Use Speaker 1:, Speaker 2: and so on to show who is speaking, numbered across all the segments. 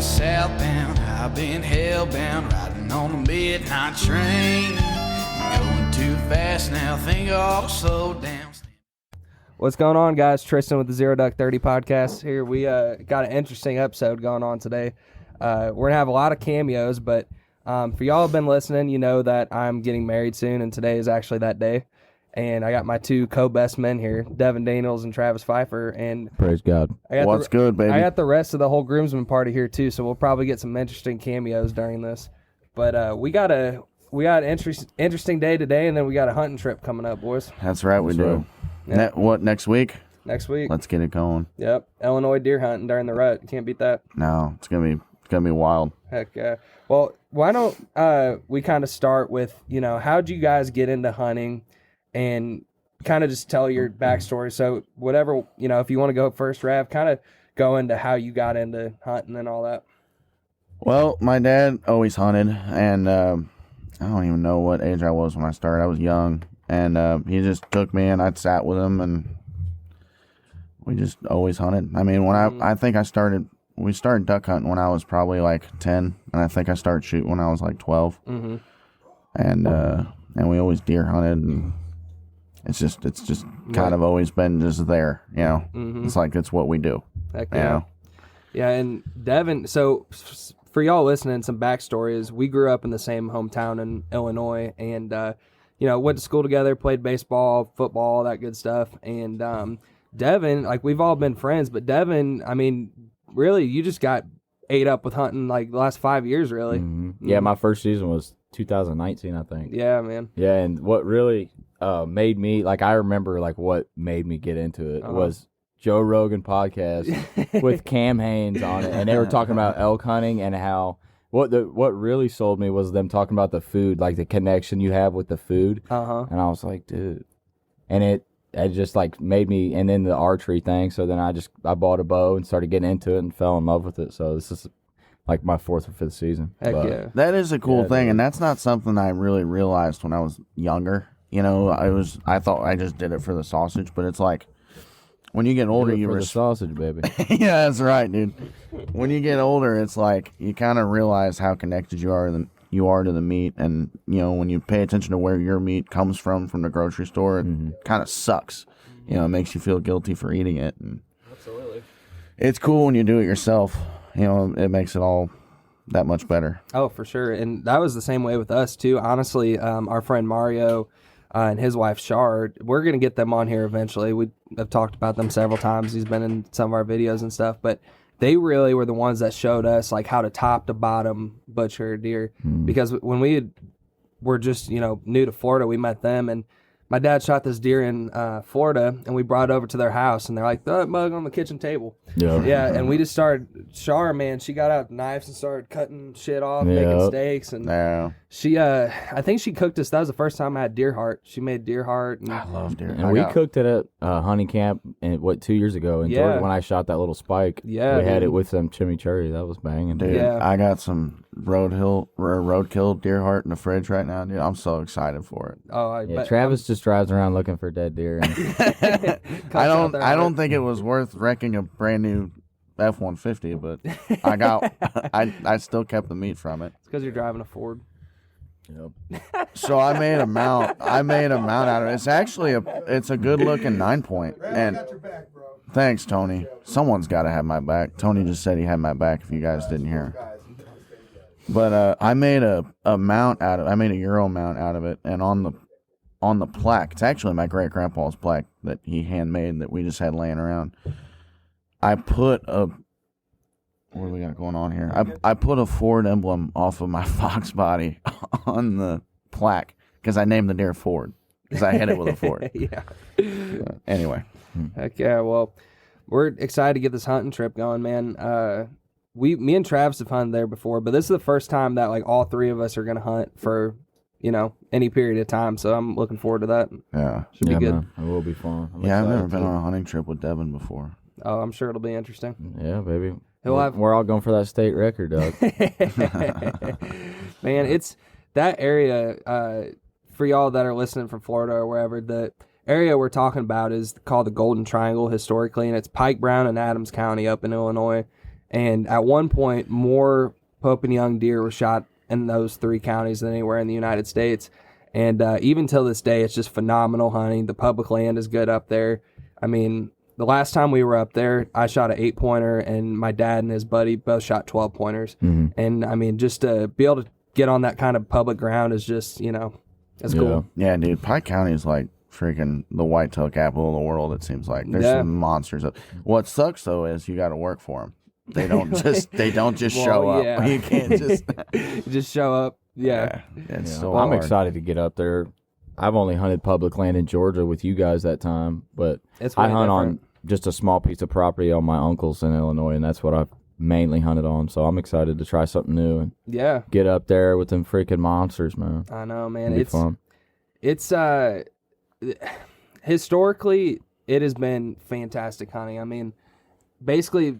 Speaker 1: southbound, I've been hellbound, riding on the midnight train. Going too fast now, think I'll slow down.
Speaker 2: What's going on, guys? Tristan with the Zero Duck 30 podcast here. We got an interesting episode going on today. We're going to have a lot of cameos, but for y'all who have been listening, you know that I'm getting married soon, and today is actually that day. And I got my two co-best men here, Devin Daniels and Travis Pfeifer. And
Speaker 3: praise God.
Speaker 4: What's good, baby?
Speaker 2: I got the rest of the whole groomsmen party here, too, so we'll probably get some interesting cameos during this. But we got an interesting day today, and then we got a hunting trip coming up, boys.
Speaker 4: That's right, we do.
Speaker 2: Yep.
Speaker 4: What, next week?
Speaker 2: Next week.
Speaker 4: Let's get it going.
Speaker 2: Yep. Illinois deer hunting during the rut. You can't beat that.
Speaker 4: No, it's gonna be wild.
Speaker 2: Heck yeah. Well, why don't we kind of start with, how'd you guys get into hunting, and kind of just tell your backstory. So whatever, if you want to go first, Rav, kind of go into how you got into hunting and all that.
Speaker 4: Well, my dad always hunted, and I don't even know what age I was when I started. I was young, and he just took me, and I sat with him, and we just always hunted. I mean, when we started duck hunting when I was probably like 10, and I think I started shooting when I was like 12.
Speaker 2: Mm-hmm.
Speaker 4: And we always deer hunted, and it's just kind of always been just there,
Speaker 2: Mm-hmm.
Speaker 4: It's like it's what we do.
Speaker 2: Heck yeah. Yeah, and Devin, so for y'all listening, some backstory is we grew up in the same hometown in Illinois, and went to school together, played baseball, football, all that good stuff. And Devin, like, we've all been friends, but Devin, I mean, really, you just got ate up with hunting like the last 5 years, really.
Speaker 3: Mm-hmm. Yeah, my first season was 2019, I think.
Speaker 2: Yeah, man.
Speaker 3: Yeah, and what really made me, like, I remember, like, what made me get into it was Joe Rogan podcast with Cam Haynes on it, and they were talking about elk hunting and how what really sold me was them talking about the food, like the connection you have with the food. And I was like, dude, and it just like made me, and then the archery thing. So then I bought a bow and started getting into it and fell in love with it. So this is like my fourth or fifth season.
Speaker 2: Heck yeah.
Speaker 4: That is a cool thing, and that's not something I really realized when I was younger. I thought I just did it for the sausage, but it's like when you get older,
Speaker 3: the sausage, baby.
Speaker 4: Yeah, that's right, dude. When you get older, it's like you kind of realize how connected you are to the meat, and when you pay attention to where your meat comes from the grocery store, it kind of sucks. It makes you feel guilty for eating it. And
Speaker 2: absolutely.
Speaker 4: It's cool when you do it yourself. It makes it all that much better.
Speaker 2: Oh, for sure. And that was the same way with us too. Honestly, our friend Mario and his wife Shard, we're going to get them on here eventually. We have talked about them several times. He's been in some of our videos and stuff, but they really were the ones that showed us like how to top to bottom butcher a deer. Because when we were just, new to Florida, we met them, and my dad shot this deer in Florida, and we brought it over to their house, and they're like, throw that mug on the kitchen table. Yeah, and we just started, Shar, man, she got out knives and started cutting shit off, making steaks, and she, I think she cooked us, that was the first time I had deer heart. She made deer heart. And
Speaker 4: I love deer heart.
Speaker 3: And we cooked it at hunting camp, 2 years ago in Georgia when I shot that little spike.
Speaker 2: Yeah,
Speaker 3: we had it with some chimichurri. That was banging.
Speaker 4: Dude, I got some roadkill deer heart in the fridge right now, dude. I'm so excited for it.
Speaker 2: Oh,
Speaker 3: Travis just drives around looking for dead deer. And
Speaker 4: I don't think it was worth wrecking a brand new F-150, but I still kept the meat from it.
Speaker 2: It's because you're driving a Ford.
Speaker 3: Yep.
Speaker 4: So I made a mount. Out of it. It's actually it's a good looking 9-point. And thanks, Tony. Someone's got to have my back. Tony just said he had my back. If you guys didn't hear. But I made a mount out of. I made a Euro mount out of it, and on the plaque, it's actually my great grandpa's plaque that he handmade that we just had laying around. I put a. What do we got going on here? I put a Ford emblem off of my Fox body on the plaque because I named the deer Ford because I hit it with a Ford.
Speaker 2: Yeah.
Speaker 4: Anyway.
Speaker 2: Heck yeah. Well, we're excited to get this hunting trip going, man. Me and Travis have hunted there before, but this is the first time that like all three of us are going to hunt for, any period of time. So I'm looking forward to that.
Speaker 4: Yeah.
Speaker 2: Should be good.
Speaker 3: Man, it will be fun.
Speaker 4: I've never been on a hunting trip with Devin before.
Speaker 2: Oh, I'm sure it'll be interesting.
Speaker 3: Yeah, baby.
Speaker 2: We're
Speaker 3: all going for that state record, dog.
Speaker 2: Man, it's that area, for y'all that are listening from Florida or wherever, the area we're talking about is called the Golden Triangle historically, and it's Pike, Brown, and Adams County up in Illinois. And at one point, more Pope and Young deer were shot in those 3 counties than anywhere in the United States. And even till this day, it's just phenomenal hunting. The public land is good up there. I mean, the last time we were up there, I shot an 8-pointer, and my dad and his buddy both shot 12-pointers. And, I mean, just to be able to get on that kind of public ground is just, it's cool.
Speaker 4: Yeah, dude, Pike County is like freaking the whitetail capital of the world, it seems like. There's some monsters. What sucks, though, is you got to work for them. They don't just show up.
Speaker 2: Yeah.
Speaker 4: You can't just...
Speaker 2: You just show up. Yeah.
Speaker 4: It's so
Speaker 3: Well, I'm
Speaker 4: hard.
Speaker 3: excited to get up there. I've only hunted public land in Georgia with you guys that time, but
Speaker 2: It's
Speaker 3: I
Speaker 2: way
Speaker 3: hunt
Speaker 2: different.
Speaker 3: on just a small piece of property on my uncle's in Illinois, and that's what I've mainly hunted on. So I'm excited to try something new and
Speaker 2: Yeah.
Speaker 3: get up there with them freaking monsters, man.
Speaker 2: I know, man.
Speaker 3: It'll be fun.
Speaker 2: It's historically, it has been fantastic hunting. I mean, basically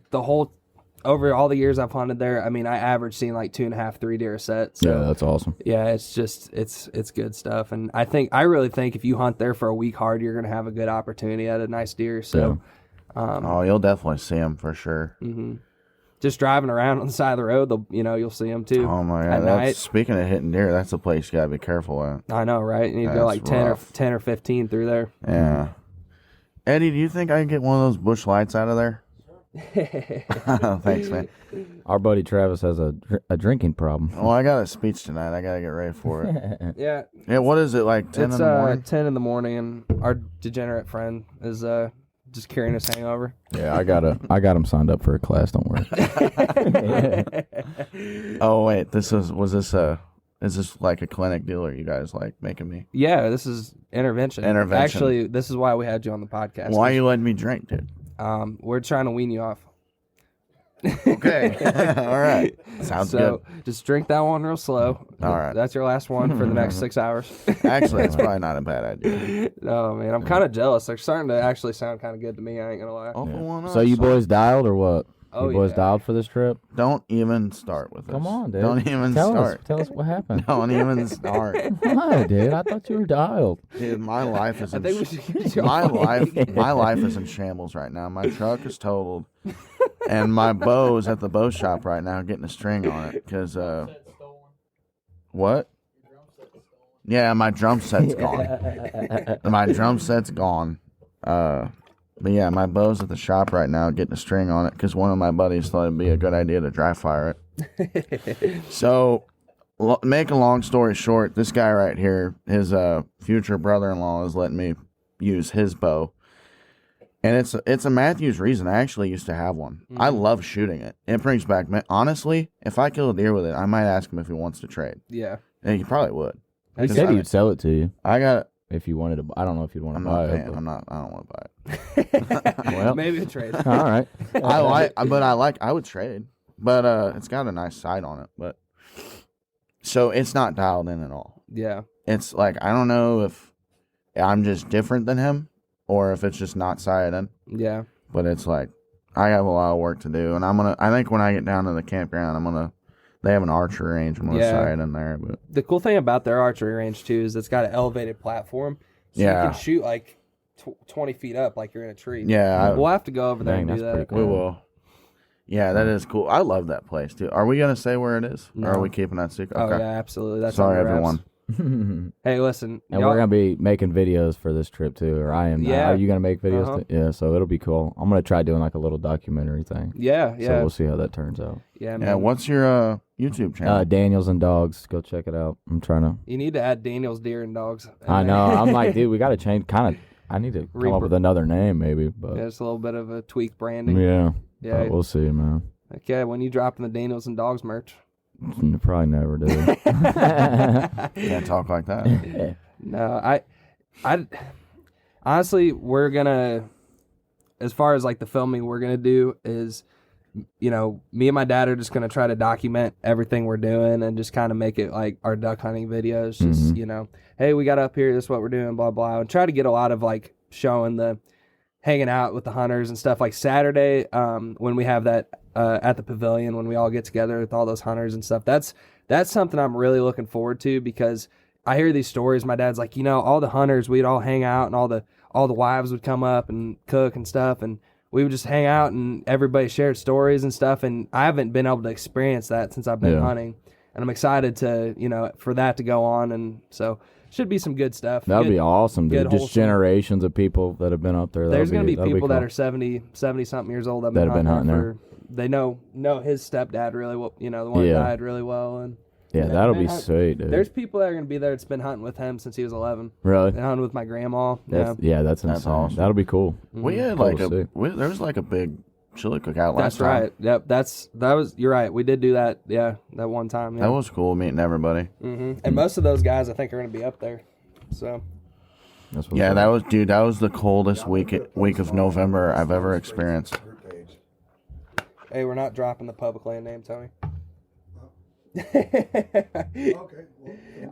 Speaker 2: over all the years I've hunted there, I mean, I average seeing like 2.5, 3 deer a set. So,
Speaker 3: Yeah, that's awesome.
Speaker 2: yeah, it's just it's good stuff. And I really think if you hunt there for a week hard, you're gonna have a good opportunity at a nice deer. So,
Speaker 4: You'll definitely see them for sure.
Speaker 2: just driving around on the side of the road, you'll see them too.
Speaker 4: Oh my
Speaker 2: at
Speaker 4: god!
Speaker 2: night.
Speaker 4: Speaking of hitting deer, that's a place you gotta be careful at.
Speaker 2: I know, right? You need to go
Speaker 4: That's
Speaker 2: like 10
Speaker 4: rough.
Speaker 2: or 10 or 15 through there.
Speaker 4: Yeah. Eddie, do you think I can get one of those bush lights out of there? Thanks, man.
Speaker 3: Our buddy Travis has a drinking problem.
Speaker 4: Well, I got a speech tonight. I gotta get ready for it.
Speaker 2: Yeah,
Speaker 4: Yeah, what is it, like 10
Speaker 2: it's
Speaker 4: in the morning?
Speaker 2: 10 in the morning, and our degenerate friend is just carrying his hangover.
Speaker 3: Yeah, I got him signed up for a class. Don't worry.
Speaker 4: Oh wait, is this like a clinic deal, or you guys like making me?
Speaker 2: Yeah, this is intervention.
Speaker 4: Intervention.
Speaker 2: Actually, this is why we had you on the podcast.
Speaker 4: Why are you letting me drink, dude?
Speaker 2: We're trying to wean you off.
Speaker 4: Okay, all right, sounds
Speaker 2: So just drink that one real slow.
Speaker 4: All right.
Speaker 2: That's your last one for the next 6 hours.
Speaker 4: good. Actually, it's probably not a bad idea.
Speaker 2: Oh man, I'm kind of jealous. They're starting to actually sound kind of good to me. I ain't gonna lie.
Speaker 4: Oh, one
Speaker 3: So you boys dialed or what?
Speaker 2: Oh,
Speaker 3: you boys
Speaker 2: yeah.
Speaker 3: dialed for this trip?
Speaker 4: don't even start with this.
Speaker 3: Come on, dude.
Speaker 4: Don't even
Speaker 3: Tell
Speaker 4: start.
Speaker 3: us what happened.
Speaker 4: Don't even start.
Speaker 3: Why, dude? I thought you were dialed.
Speaker 4: Dude, my life is
Speaker 2: I
Speaker 4: in
Speaker 2: think we should get you
Speaker 4: my
Speaker 2: on.
Speaker 4: life is in shambles right now. My truck is totaled, and my bow's at the bow shop right now getting a string on it because what? Yeah, my drum set's gone. My drum set's gone. But yeah, my bow's at the shop right now getting a string on it because one of my buddies thought it'd be a good idea to dry fire it. So, make a long story short, this guy right here, his future brother-in-law is letting me use his bow. And it's a Matthews Reason. I actually used to have one. I love shooting it. It brings back, honestly, if I kill a deer with it, I might ask him if he wants to trade.
Speaker 2: Yeah.
Speaker 4: And he probably would.
Speaker 3: He said he would sell it to you
Speaker 4: I got
Speaker 3: if you wanted to. I don't know if you'd want
Speaker 4: I'm
Speaker 3: to
Speaker 4: not
Speaker 3: buy
Speaker 4: paying.
Speaker 3: it. but-
Speaker 4: I don't want to buy it.
Speaker 3: Well,
Speaker 2: Maybe a trade.
Speaker 3: all right.
Speaker 4: I would trade. But it's got a nice sight on it. But so it's not dialed in at all.
Speaker 2: Yeah.
Speaker 4: It's like I don't know if I'm just different than him or if it's just not sighted in.
Speaker 2: Yeah.
Speaker 4: But it's like I have a lot of work to do, and I think when I get down to the campground, they have an archery range. I'm gonna sight in there, but
Speaker 2: The cool thing about their archery range too is it's got an elevated platform, so you
Speaker 4: Yeah.
Speaker 2: can shoot like 20 feet up, like you're in a tree.
Speaker 4: yeah,
Speaker 2: We'll have to go over there
Speaker 3: Dang,
Speaker 2: and do
Speaker 3: that's
Speaker 2: that.
Speaker 3: pretty cool.
Speaker 4: we will. Yeah, that is cool. I love that place too. Are we gonna say where it is, or are
Speaker 2: No.
Speaker 4: we keeping that secret?
Speaker 2: Oh
Speaker 4: Okay.
Speaker 2: yeah, absolutely. That's
Speaker 4: Sorry,
Speaker 2: under wraps.
Speaker 4: everyone.
Speaker 2: Hey, listen,
Speaker 3: And
Speaker 2: y'all-
Speaker 3: we're gonna be making videos for this trip too, or I am. now.
Speaker 2: Yeah.
Speaker 3: Are you gonna make videos?
Speaker 2: Uh-huh.
Speaker 3: Yeah. So it'll be cool. I'm gonna try doing like a little documentary thing.
Speaker 2: Yeah,
Speaker 3: So
Speaker 2: yeah,
Speaker 3: we'll see how that turns out.
Speaker 2: yeah.
Speaker 4: Yeah,
Speaker 2: Man.
Speaker 4: what's your YouTube channel?
Speaker 3: Daniels and Dogs. Go check it out. I'm trying to.
Speaker 2: You need to add Daniel's Deer and Dogs. in
Speaker 3: I
Speaker 2: there.
Speaker 3: know. I'm like, dude, we got to change. Kind of. I need to come up with another name, maybe. But
Speaker 2: Yeah, it's a little bit of a tweak branding.
Speaker 3: yeah.
Speaker 2: Yeah.
Speaker 3: But we'll see, man.
Speaker 2: Okay, when you dropping the Daniels and Dogs merch?
Speaker 3: Probably never do.
Speaker 4: Can't talk like that.
Speaker 2: No, I honestly, we're gonna, as far as like the filming we're gonna do is, me and my dad are just gonna try to document everything we're doing and just kind of make it like our duck hunting videos. Just hey, we got up here, this is what we're doing, blah blah, and try to get a lot of like showing the hanging out with the hunters and stuff. Like Saturday, when we have that at the pavilion, when we all get together with all those hunters and stuff, that's something I'm really looking forward to because I hear these stories. My dad's like, all the hunters, we'd all hang out and all the wives would come up and cook and stuff. And we would just hang out and everybody shared stories and stuff. And I haven't been able to experience that since I've been hunting. And I'm excited to, for that to go on. And so should be some good stuff.
Speaker 3: That'd be awesome, dude. Just
Speaker 2: wholesome.
Speaker 3: Generations of people that have been up there.
Speaker 2: There's going to be people
Speaker 3: cool.
Speaker 2: that are 70 something years old that
Speaker 3: have been hunting there.
Speaker 2: They know his stepdad really well, the one that died really well. And
Speaker 3: that'll be sweet, dude.
Speaker 2: There's people that are going to be there that's been hunting with him since he was 11.
Speaker 3: Really?
Speaker 2: They hunted with my grandma.
Speaker 3: That's insane.
Speaker 4: Awesome.
Speaker 3: That'll be cool.
Speaker 4: We had there was like a big chili cookout last
Speaker 2: time. That's right. Yep. You're right. We did do that. Yeah. That one time. Yeah.
Speaker 4: That was cool meeting everybody.
Speaker 2: Mm-hmm. And most of those guys I think are going to be up there. So.
Speaker 4: That was the coldest week of November I've ever experienced.
Speaker 2: Hey, we're not dropping the public land name, Tony.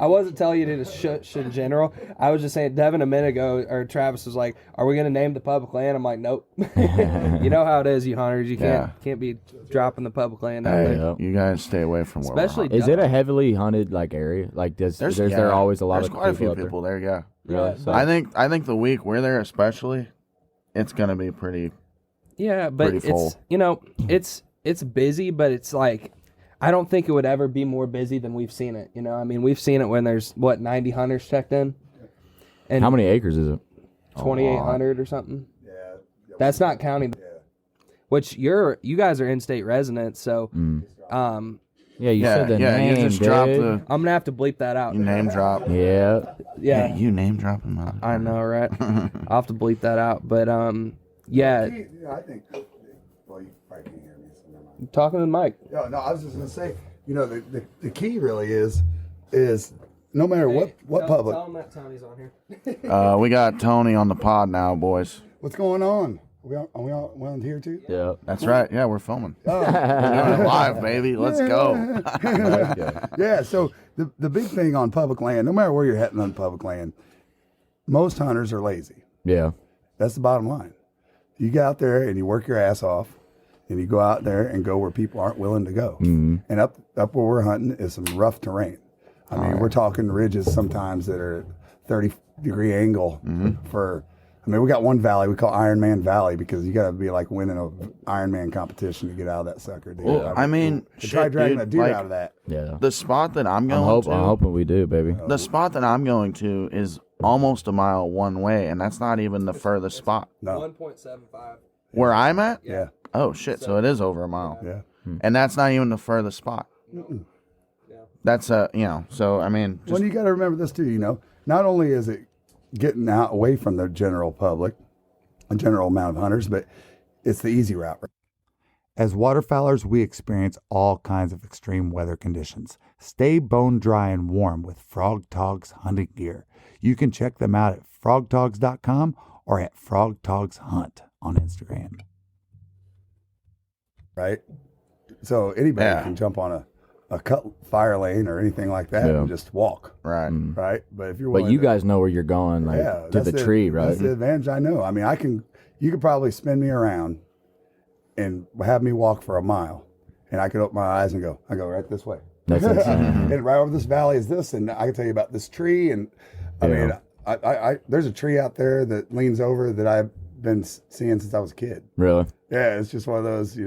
Speaker 2: I wasn't telling you to shush in general. I was just saying, Devin a minute ago, or Travis was like, "Are we going to name the public land?" I'm like, "Nope." You know how it is, you hunters. You can't be dropping the public land.
Speaker 4: You guys stay away from where
Speaker 2: especially.
Speaker 3: Is it a heavily hunted area? Like, there's there always a lot
Speaker 4: there's
Speaker 3: of
Speaker 4: quite a few people there. Yeah.
Speaker 3: Really?
Speaker 2: So,
Speaker 4: I think the week we're there, especially, it's going to be pretty.
Speaker 2: Yeah, but
Speaker 4: full.
Speaker 2: It's busy, but it's like. I don't think it would ever be more busy than we've seen it. We've seen it when there's 90 hunters checked in. And
Speaker 3: how many acres is it?
Speaker 2: 2,800 or something.
Speaker 5: Yeah.
Speaker 2: That's not counting. Which you guys are in-state residents, so.
Speaker 3: You said the name,
Speaker 4: you just
Speaker 3: dude.
Speaker 4: dropped
Speaker 2: I'm gonna have to bleep that out.
Speaker 4: You name drop.
Speaker 2: Yeah.
Speaker 4: You name dropping, man.
Speaker 2: I know, right? I'll have to bleep that out, but
Speaker 5: I think. Well, you probably can't hear me. So never mind.
Speaker 2: Talking to the mic.
Speaker 5: No, I was just gonna say, the key really is no matter what public.
Speaker 2: Tell them that Tony's on here.
Speaker 4: We got Tony on the pod now, boys.
Speaker 5: What's going on? Are we on here too?
Speaker 3: Yeah.
Speaker 4: That's right. Yeah, we're filming.
Speaker 5: Oh.
Speaker 4: We're doing it live, baby. Let's go.
Speaker 5: Yeah. So the big thing on public land, no matter where you're heading on public land, most hunters are lazy.
Speaker 3: Yeah.
Speaker 5: That's the bottom line. You get out there and you work your ass off, and you go out there and go where people aren't willing to go.
Speaker 3: Mm-hmm.
Speaker 5: And up where we're hunting is some rough terrain. I mean, we're talking ridges sometimes that are 30-degree angle for. I mean, we got one valley we call Iron Man Valley because you got to be like winning an Iron Man competition to get out of that sucker, dude.
Speaker 4: Well, I mean,
Speaker 5: try dragging
Speaker 4: dude,
Speaker 5: a deer out of that.
Speaker 3: Yeah.
Speaker 4: The spot that I'm going
Speaker 3: I'm
Speaker 4: to,
Speaker 3: hoping we do, baby.
Speaker 4: the spot that I'm going to is almost a mile one way, and that's not even the furthest spot.
Speaker 5: No.
Speaker 2: 1.75.
Speaker 4: Where I'm at?
Speaker 5: Yeah.
Speaker 4: Oh shit! So it is over a mile.
Speaker 5: Yeah.
Speaker 4: And that's not even the furthest spot. That's So I mean, just,
Speaker 5: Well, you got to remember this too. Not only is it getting out away from the general public, a general amount of hunters, but it's the easy route.
Speaker 6: As waterfowlers, we experience all kinds of extreme weather conditions. Stay bone dry and warm with Frog Togs hunting gear. You can check them out at frogtogs.com or at frogtogshunt on Instagram.
Speaker 5: Right. So anybody can jump on a cut fire lane or anything like that and just walk.
Speaker 4: right.
Speaker 5: Right. But if you're
Speaker 3: But
Speaker 5: willing
Speaker 3: you
Speaker 5: to-
Speaker 3: guys know where you're going, like to
Speaker 5: that's
Speaker 3: the tree, right?
Speaker 5: That's the advantage I know. I mean, you could probably spin me around and have me walk for a mile, and I could open my eyes and I go right this way.
Speaker 3: That's insane.
Speaker 5: And right over this valley is this, and I can tell you about this tree. And I mean, I there's a tree out there that leans over that I've been seeing since I was a kid.
Speaker 3: Really?
Speaker 5: Yeah, it's just one of those,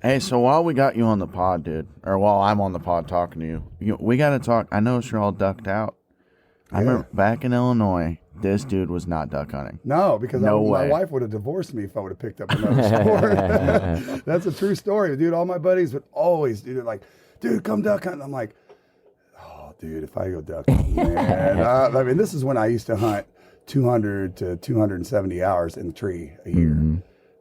Speaker 4: Hey, so while we got you on the pod, dude, or while I'm on the pod talking to you, we got to talk. I noticed you're all ducked out. I remember back in Illinois, this dude was not duck hunting.
Speaker 5: No, because
Speaker 4: No
Speaker 5: my
Speaker 4: way.
Speaker 5: wife would have divorced me if I would have picked up another sport. That's a true story, dude. All my buddies would always do it like, dude, come duck hunting. I'm like, oh, dude, if I go duck hunting, man. I mean, this is when I used to hunt 200 to 270 hours in the tree a year.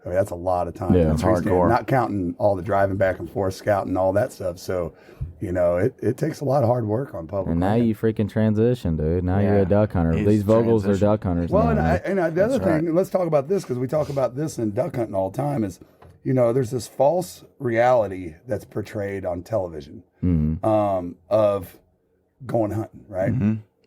Speaker 5: I mean, that's a lot of time.
Speaker 3: Yeah,
Speaker 5: in the
Speaker 3: it's
Speaker 5: tree stand,
Speaker 4: hardcore.
Speaker 5: not counting all the driving back and forth, scouting, all that stuff. So, it takes a lot of hard work on public
Speaker 3: And now
Speaker 5: land.
Speaker 3: you freaking transition, dude. Now you're
Speaker 4: Yeah.
Speaker 3: a duck hunter.
Speaker 4: He's
Speaker 3: These Vogels are
Speaker 4: transition.
Speaker 3: duck hunters.
Speaker 5: Well,
Speaker 3: now,
Speaker 5: and
Speaker 3: man.
Speaker 5: the other
Speaker 4: That's
Speaker 5: thing, let's talk about this because we talk about this in duck hunting all the time is, there's this false reality that's portrayed on television of going hunting, right?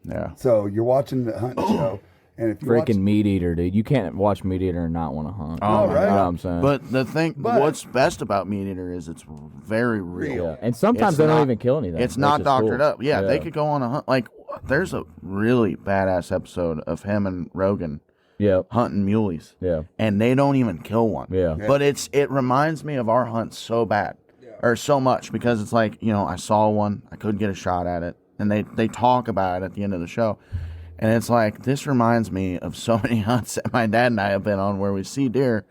Speaker 4: Yeah.
Speaker 5: So you're watching the hunting show, and if you
Speaker 3: Freaking
Speaker 5: watch,
Speaker 3: meat eater, dude. You can't watch meat eater and not want to hunt.
Speaker 5: Oh,
Speaker 3: You
Speaker 5: right.
Speaker 3: know what I'm saying?
Speaker 4: But the thing, what's best about Meat Eater is it's very real.
Speaker 3: yeah. And sometimes
Speaker 4: It's
Speaker 3: they don't
Speaker 4: not-
Speaker 3: even kill anything.
Speaker 4: It's
Speaker 3: which
Speaker 4: not
Speaker 3: is
Speaker 4: doctored
Speaker 3: cool.
Speaker 4: up. Yeah, they could go on a hunt. Like, there's a really badass episode of him and Rogan hunting muleys.
Speaker 3: Yeah.
Speaker 4: And they don't even kill one.
Speaker 3: Yeah.
Speaker 4: But it reminds me of our hunt so bad. Or so much, because it's like, I saw one, I couldn't get a shot at it. And they talk about it at the end of the show. And it's like, this reminds me of so many hunts that my dad and I have been on where we see deer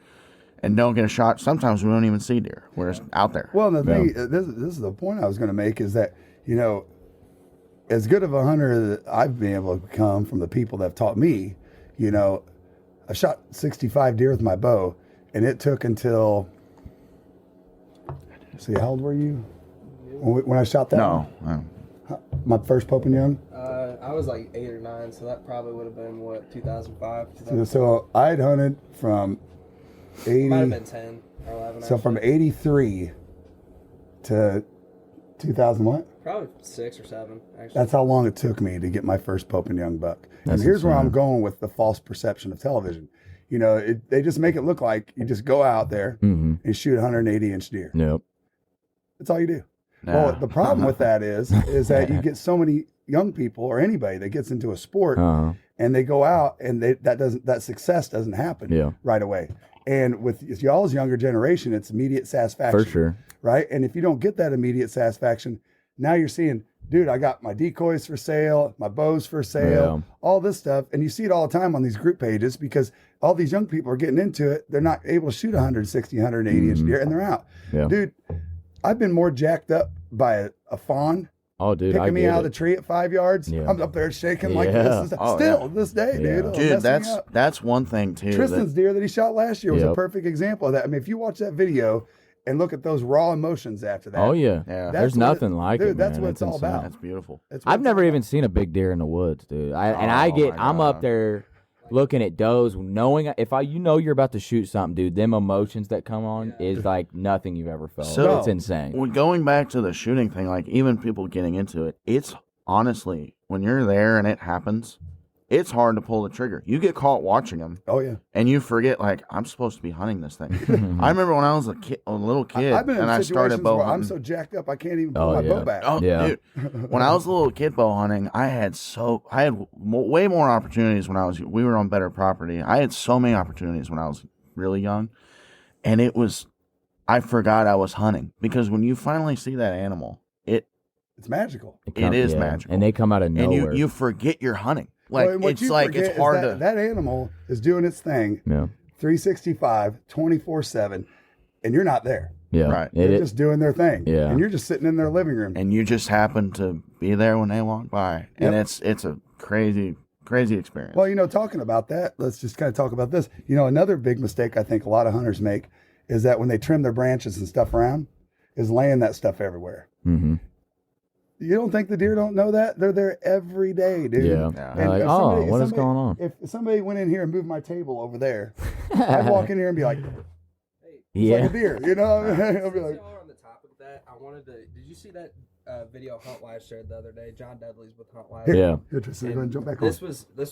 Speaker 4: and don't get a shot. Sometimes we don't even see deer. We're just out there.
Speaker 5: Well, the thing, this is the point I was going to make, is that, as good of a hunter that I've been able to become from the people that have taught me, I shot 65 deer with my bow, and it took until, see, how old were you when I shot that
Speaker 4: No.
Speaker 5: one? My first Pope and Young?
Speaker 2: I was like 8 or 9, so that probably would have been, 2005?
Speaker 5: So I'd hunted from 80.
Speaker 2: Might have been 10 or 11.
Speaker 5: So from 83 to 2000 what?
Speaker 2: Probably 6 or 7, actually.
Speaker 5: That's how long it took me to get my first Pope and Young buck. And
Speaker 3: That's
Speaker 5: here's where I'm
Speaker 3: insane.
Speaker 5: going with the false perception of television. They just make it look like you just go out there and shoot 180-inch deer.
Speaker 3: Yep.
Speaker 5: That's all you do.
Speaker 4: Nah.
Speaker 5: Well, the problem with that is that you get so many young people or anybody that gets into a sport and they go out and that success doesn't happen right away. And with y'all's younger generation, it's immediate satisfaction.
Speaker 3: For sure.
Speaker 5: Right? And if you don't get that immediate satisfaction, now you're seeing, dude, I got my decoys for sale, my bows for sale, all this stuff. And you see it all the time on these group pages because all these young people are getting into it. They're not able to shoot 160, 180-inch deer, and they're out.
Speaker 3: Yeah.
Speaker 5: Dude, I've been more jacked up by a fawn
Speaker 3: Oh, dude, I
Speaker 5: picking me
Speaker 3: get
Speaker 5: out of
Speaker 3: it.
Speaker 5: the tree at 5 yards.
Speaker 3: Yeah.
Speaker 5: I'm up there shaking like
Speaker 3: Yeah.
Speaker 5: this.
Speaker 4: Oh,
Speaker 5: Still, this day, dude.
Speaker 3: Yeah.
Speaker 5: it'll
Speaker 4: Dude,
Speaker 5: mess me up.
Speaker 4: that's one thing, too.
Speaker 5: Tristan's deer that he shot last year was a
Speaker 3: Yep.
Speaker 5: perfect example of that. I mean, if you watch that video and look at those raw emotions after that.
Speaker 3: Oh, yeah.
Speaker 4: Yeah.
Speaker 5: That's
Speaker 3: There's
Speaker 5: what
Speaker 3: nothing like
Speaker 5: dude,
Speaker 3: it,
Speaker 5: that's
Speaker 3: man.
Speaker 5: what it's all
Speaker 3: insane.
Speaker 5: about.
Speaker 4: That's beautiful.
Speaker 5: That's what
Speaker 3: I've
Speaker 5: it's
Speaker 3: never
Speaker 5: all
Speaker 3: even
Speaker 5: about.
Speaker 3: seen a big deer in the woods, dude.
Speaker 4: Oh,
Speaker 3: I'm
Speaker 4: my
Speaker 3: up
Speaker 4: God.
Speaker 3: there looking at does, knowing if you're about to shoot something, dude. Them emotions that come on is like nothing you've ever felt.
Speaker 4: So-
Speaker 3: It's insane.
Speaker 4: Well, going back to the shooting thing, like even people getting into it, it's honestly, when you're there and it happens, it's hard to pull the trigger. You get caught watching them,
Speaker 5: Oh, yeah.
Speaker 4: and you forget, like, I'm supposed to be hunting this thing. I remember when I was a little kid,
Speaker 5: I've been in
Speaker 4: and I started
Speaker 5: situations
Speaker 4: bow
Speaker 5: where I'm
Speaker 4: hunting.
Speaker 5: so jacked up I can't even pull
Speaker 3: Oh,
Speaker 5: my
Speaker 3: yeah.
Speaker 5: bow back.
Speaker 4: Oh,
Speaker 3: Yeah.
Speaker 4: dude. When I was a little kid bow hunting, I had way more opportunities when we were on better property. I had so many opportunities when I was really young. And I forgot I was hunting, because when you finally see that animal,
Speaker 5: It's magical.
Speaker 4: it is magical.
Speaker 3: and they come out of nowhere.
Speaker 4: and you forget you're hunting. Like,
Speaker 5: Well, and what
Speaker 4: it's
Speaker 5: you
Speaker 4: like,
Speaker 5: forget
Speaker 4: it's
Speaker 5: is
Speaker 4: hard
Speaker 5: that,
Speaker 4: to.
Speaker 5: that animal is doing its thing
Speaker 3: yeah,
Speaker 5: 365, 24/7, and you're not there.
Speaker 3: yeah,
Speaker 4: Right.
Speaker 5: They're
Speaker 3: It,
Speaker 5: just doing their thing.
Speaker 3: Yeah.
Speaker 5: And you're just sitting in their living room.
Speaker 4: And you just happen to be there when they walk by. And
Speaker 5: Yep.
Speaker 4: it's a crazy experience.
Speaker 5: Well, talking about that, let's just kind of talk about this. Another big mistake I think a lot of hunters make is that when they trim their branches and stuff around, is laying that stuff everywhere.
Speaker 3: mm-hmm.
Speaker 5: You don't think the deer don't know that? They're there every day, dude.
Speaker 3: Yeah.
Speaker 4: Yeah.
Speaker 3: They're like,
Speaker 5: if
Speaker 3: oh, what is
Speaker 5: somebody-
Speaker 3: going on?
Speaker 5: If somebody went in here and moved my table over there, I'd walk in here and be like,
Speaker 3: Yeah,
Speaker 5: like a deer, I'll be like,
Speaker 2: On the topic of that, I wanted to. Did you see that video Huntwise shared the other day? John Dudley's with Huntwise.
Speaker 3: yeah,
Speaker 5: here, Tristan, go ahead and jump back on.
Speaker 2: This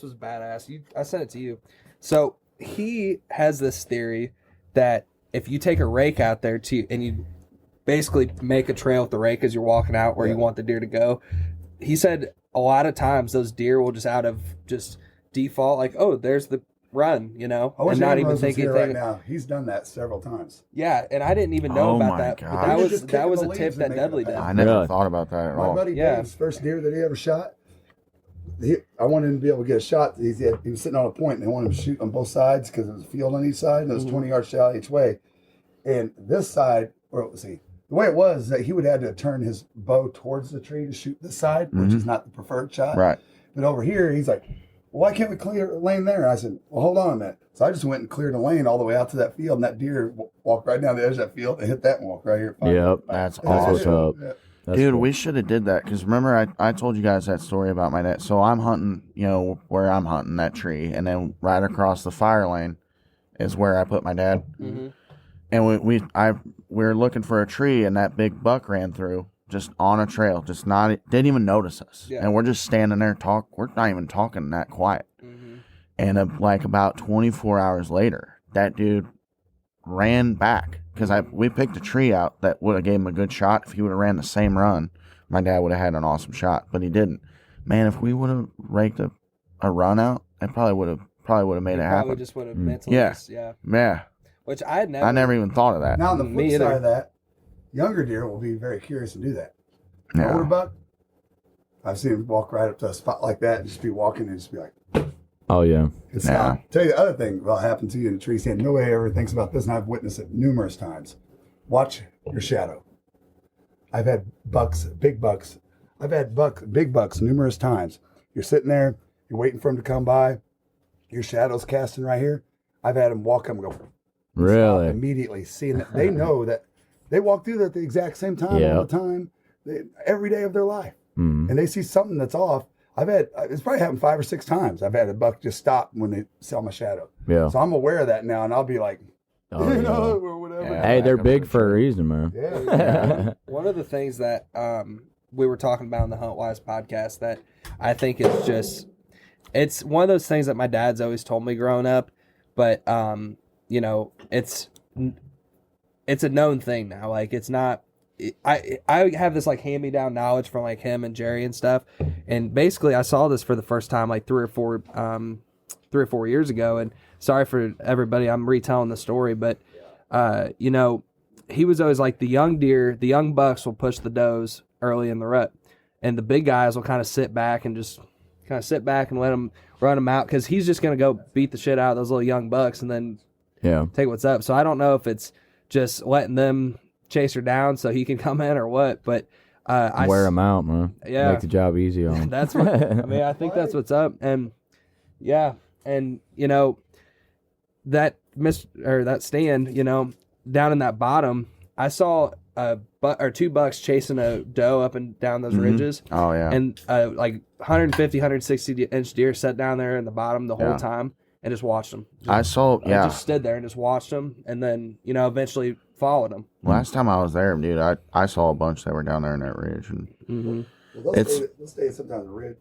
Speaker 2: was badass. I sent it to you. So he has this theory that if you take a rake out there and you basically make a trail with the rake as you're walking out where you want the deer to go, he said a lot of times those deer will just out of just default, like, oh, there's the run,
Speaker 5: I wish
Speaker 2: and not even
Speaker 5: Ambrose was
Speaker 2: thinking
Speaker 5: here right now. He's done that several times.
Speaker 2: Yeah, and I didn't even know
Speaker 4: Oh
Speaker 2: about
Speaker 4: my
Speaker 2: that.
Speaker 4: God.
Speaker 2: But that
Speaker 5: You're
Speaker 2: was
Speaker 5: just
Speaker 2: that
Speaker 5: kicking
Speaker 2: was
Speaker 5: the
Speaker 2: a
Speaker 5: leaves
Speaker 2: tip
Speaker 5: and
Speaker 2: that
Speaker 5: making
Speaker 2: Dudley
Speaker 5: it
Speaker 2: did.
Speaker 5: back.
Speaker 4: I never
Speaker 3: Really?
Speaker 4: thought about that at
Speaker 5: My
Speaker 4: all.
Speaker 5: buddy
Speaker 2: Yeah.
Speaker 5: Dave's first deer that he ever shot, I wanted him to be able to get a shot. He was sitting on a point, and they wanted him to shoot on both sides because there was a field on each side, and it was 20 yards shot each way. And this side, or let's see, the way it was that he would have to turn his bow towards the tree to shoot this side, which is not the preferred shot.
Speaker 4: Right.
Speaker 5: But over here, he's like, well, why can't we clear a lane there? And I said, well, hold on a minute. So I just went and cleared a lane all the way out to that field, and that deer walked right down the edge of that field and hit that and walked right here.
Speaker 3: Yep.
Speaker 4: That's
Speaker 3: That's what's
Speaker 4: awesome.
Speaker 3: up.
Speaker 5: Yeah.
Speaker 3: That's
Speaker 4: Dude,
Speaker 3: cool.
Speaker 4: we should have did that, because remember I told you guys that story about my dad. So I'm hunting, where I'm hunting that tree, and then right across the fire lane is where I put my dad.
Speaker 2: Mm-hmm.
Speaker 4: And we were looking for a tree, and that big buck ran through just on a trail, didn't even notice us.
Speaker 2: Yeah.
Speaker 4: And we're just standing there we're not even talking that quiet.
Speaker 2: Mm-hmm.
Speaker 4: And about 24 hours later, that dude ran back, because we picked a tree out that would have gave him a good shot. If he would have ran the same run, my dad would have had an awesome shot, but he didn't. Man, if we would have raked a run out, I probably would have probably would have made it
Speaker 2: Probably
Speaker 4: happen.
Speaker 2: just would have mentally.
Speaker 4: Yeah.
Speaker 2: Yeah. Which I had never.
Speaker 4: I never even thought of that.
Speaker 5: Now, on the
Speaker 2: Me
Speaker 5: flip
Speaker 2: either.
Speaker 5: side of that, younger deer will be very curious to do that.
Speaker 4: Yeah.
Speaker 5: Older buck, I've seen him walk right up to a spot like that and just be walking and just be like,
Speaker 3: Oh yeah.
Speaker 5: it's
Speaker 4: Yeah.
Speaker 5: not. Tell you the other thing that happened to you in the tree stand. Nobody ever thinks about this, and I've witnessed it numerous times. Watch your shadow. I've had big bucks. I've had big bucks numerous times. You're sitting there, you're waiting for them to come by. Your shadow's casting right here. I've had them walk up and go, stop
Speaker 3: Really?
Speaker 5: immediately, seeing that they know that they walk through that at the exact same time all the time, every day of their life, and they see something that's off. It's probably happened 5 or 6 times. I've had a buck just stop when they saw my shadow.
Speaker 3: Yeah.
Speaker 5: So I'm aware of that now, and I'll be like,
Speaker 3: Oh,
Speaker 5: you
Speaker 3: yeah.
Speaker 5: know, or whatever.
Speaker 4: Yeah.
Speaker 3: Hey, they're
Speaker 4: Back up
Speaker 3: big
Speaker 4: for
Speaker 3: for
Speaker 4: sure.
Speaker 3: a reason, man.
Speaker 5: Yeah.
Speaker 2: One of the things that we were talking about in the Huntwise podcast that I think is just, it's one of those things that my dad's always told me growing up, but you know, it's a known thing now. Like, it's not. I have this like hand me down knowledge from like him and Jerry and stuff, and basically I saw this for the first time like 3 or 4 years ago. And sorry for everybody, I'm retelling the story, but you know, he was always like the young bucks will push the does early in the rut, and the big guys will kind of sit back and let them run them out, because he's just gonna go beat the shit out of those little young bucks and then take what's up. So I don't know if it's just letting them chase her down so he can come in or what, but
Speaker 3: Wear them out, man.
Speaker 2: Yeah.
Speaker 3: Make the job easy on 'em.
Speaker 2: that's what I mean. I think that's what's up, and yeah, and you know that stand, you know, down in that bottom, I saw or 2 bucks chasing a doe up and down those ridges,
Speaker 4: Oh yeah.
Speaker 2: and like 150, 160 inch deer sat down there in the bottom the whole
Speaker 4: Yeah.
Speaker 2: time and just watched them.
Speaker 4: I saw.
Speaker 2: I
Speaker 4: Yeah.
Speaker 2: just stood there and just watched them, and then, you know, eventually followed them.
Speaker 4: Last time I was there, dude, I saw a bunch that were down there in that ridge, and
Speaker 5: Well, they'll stay sometimes a ridge.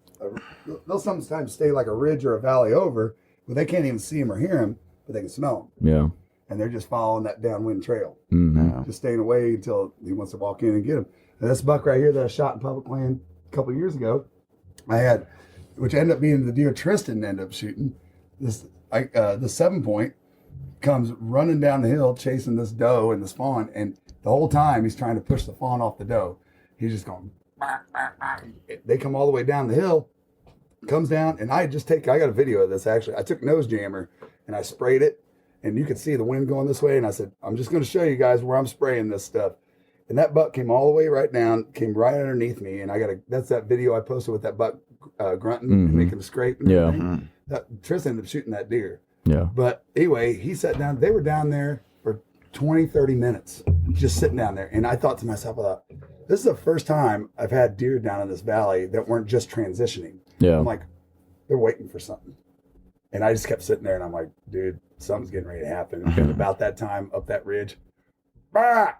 Speaker 5: They'll sometimes stay like a ridge or a valley over, but they can't even see him or hear him, but they can smell him,
Speaker 3: Yeah.
Speaker 5: and they're just following that downwind trail,
Speaker 3: Mm-hmm.
Speaker 5: just staying away until he wants to walk in and get him. And this buck right here that I shot in public land a couple of years ago, which ended up being the deer Tristan ended up shooting. The 7-point comes running down the hill chasing this doe and this fawn, and the whole time he's trying to push the fawn off the doe. He's just going. They come all the way down the hill, comes down, and I got a video of this actually. I took nose jammer and I sprayed it, and you could see the wind going this way, and I said, I'm just going to show you guys where I'm spraying this stuff. And that buck came all the way right down, came right underneath me, and that's that video I posted with that buck grunting and making the scrape. And
Speaker 3: Yeah.
Speaker 5: everything. Tristan ended up shooting that deer.
Speaker 3: Yeah.
Speaker 5: But anyway, he sat down. They were down there for 20, 30 minutes, just sitting down there. And I thought to myself, this is the first time I've had deer down in this valley that weren't just transitioning.
Speaker 3: Yeah.
Speaker 5: I'm like, they're waiting for something. And I just kept sitting there, and I'm like, dude, something's getting ready to happen. And about that time, up that ridge, bah,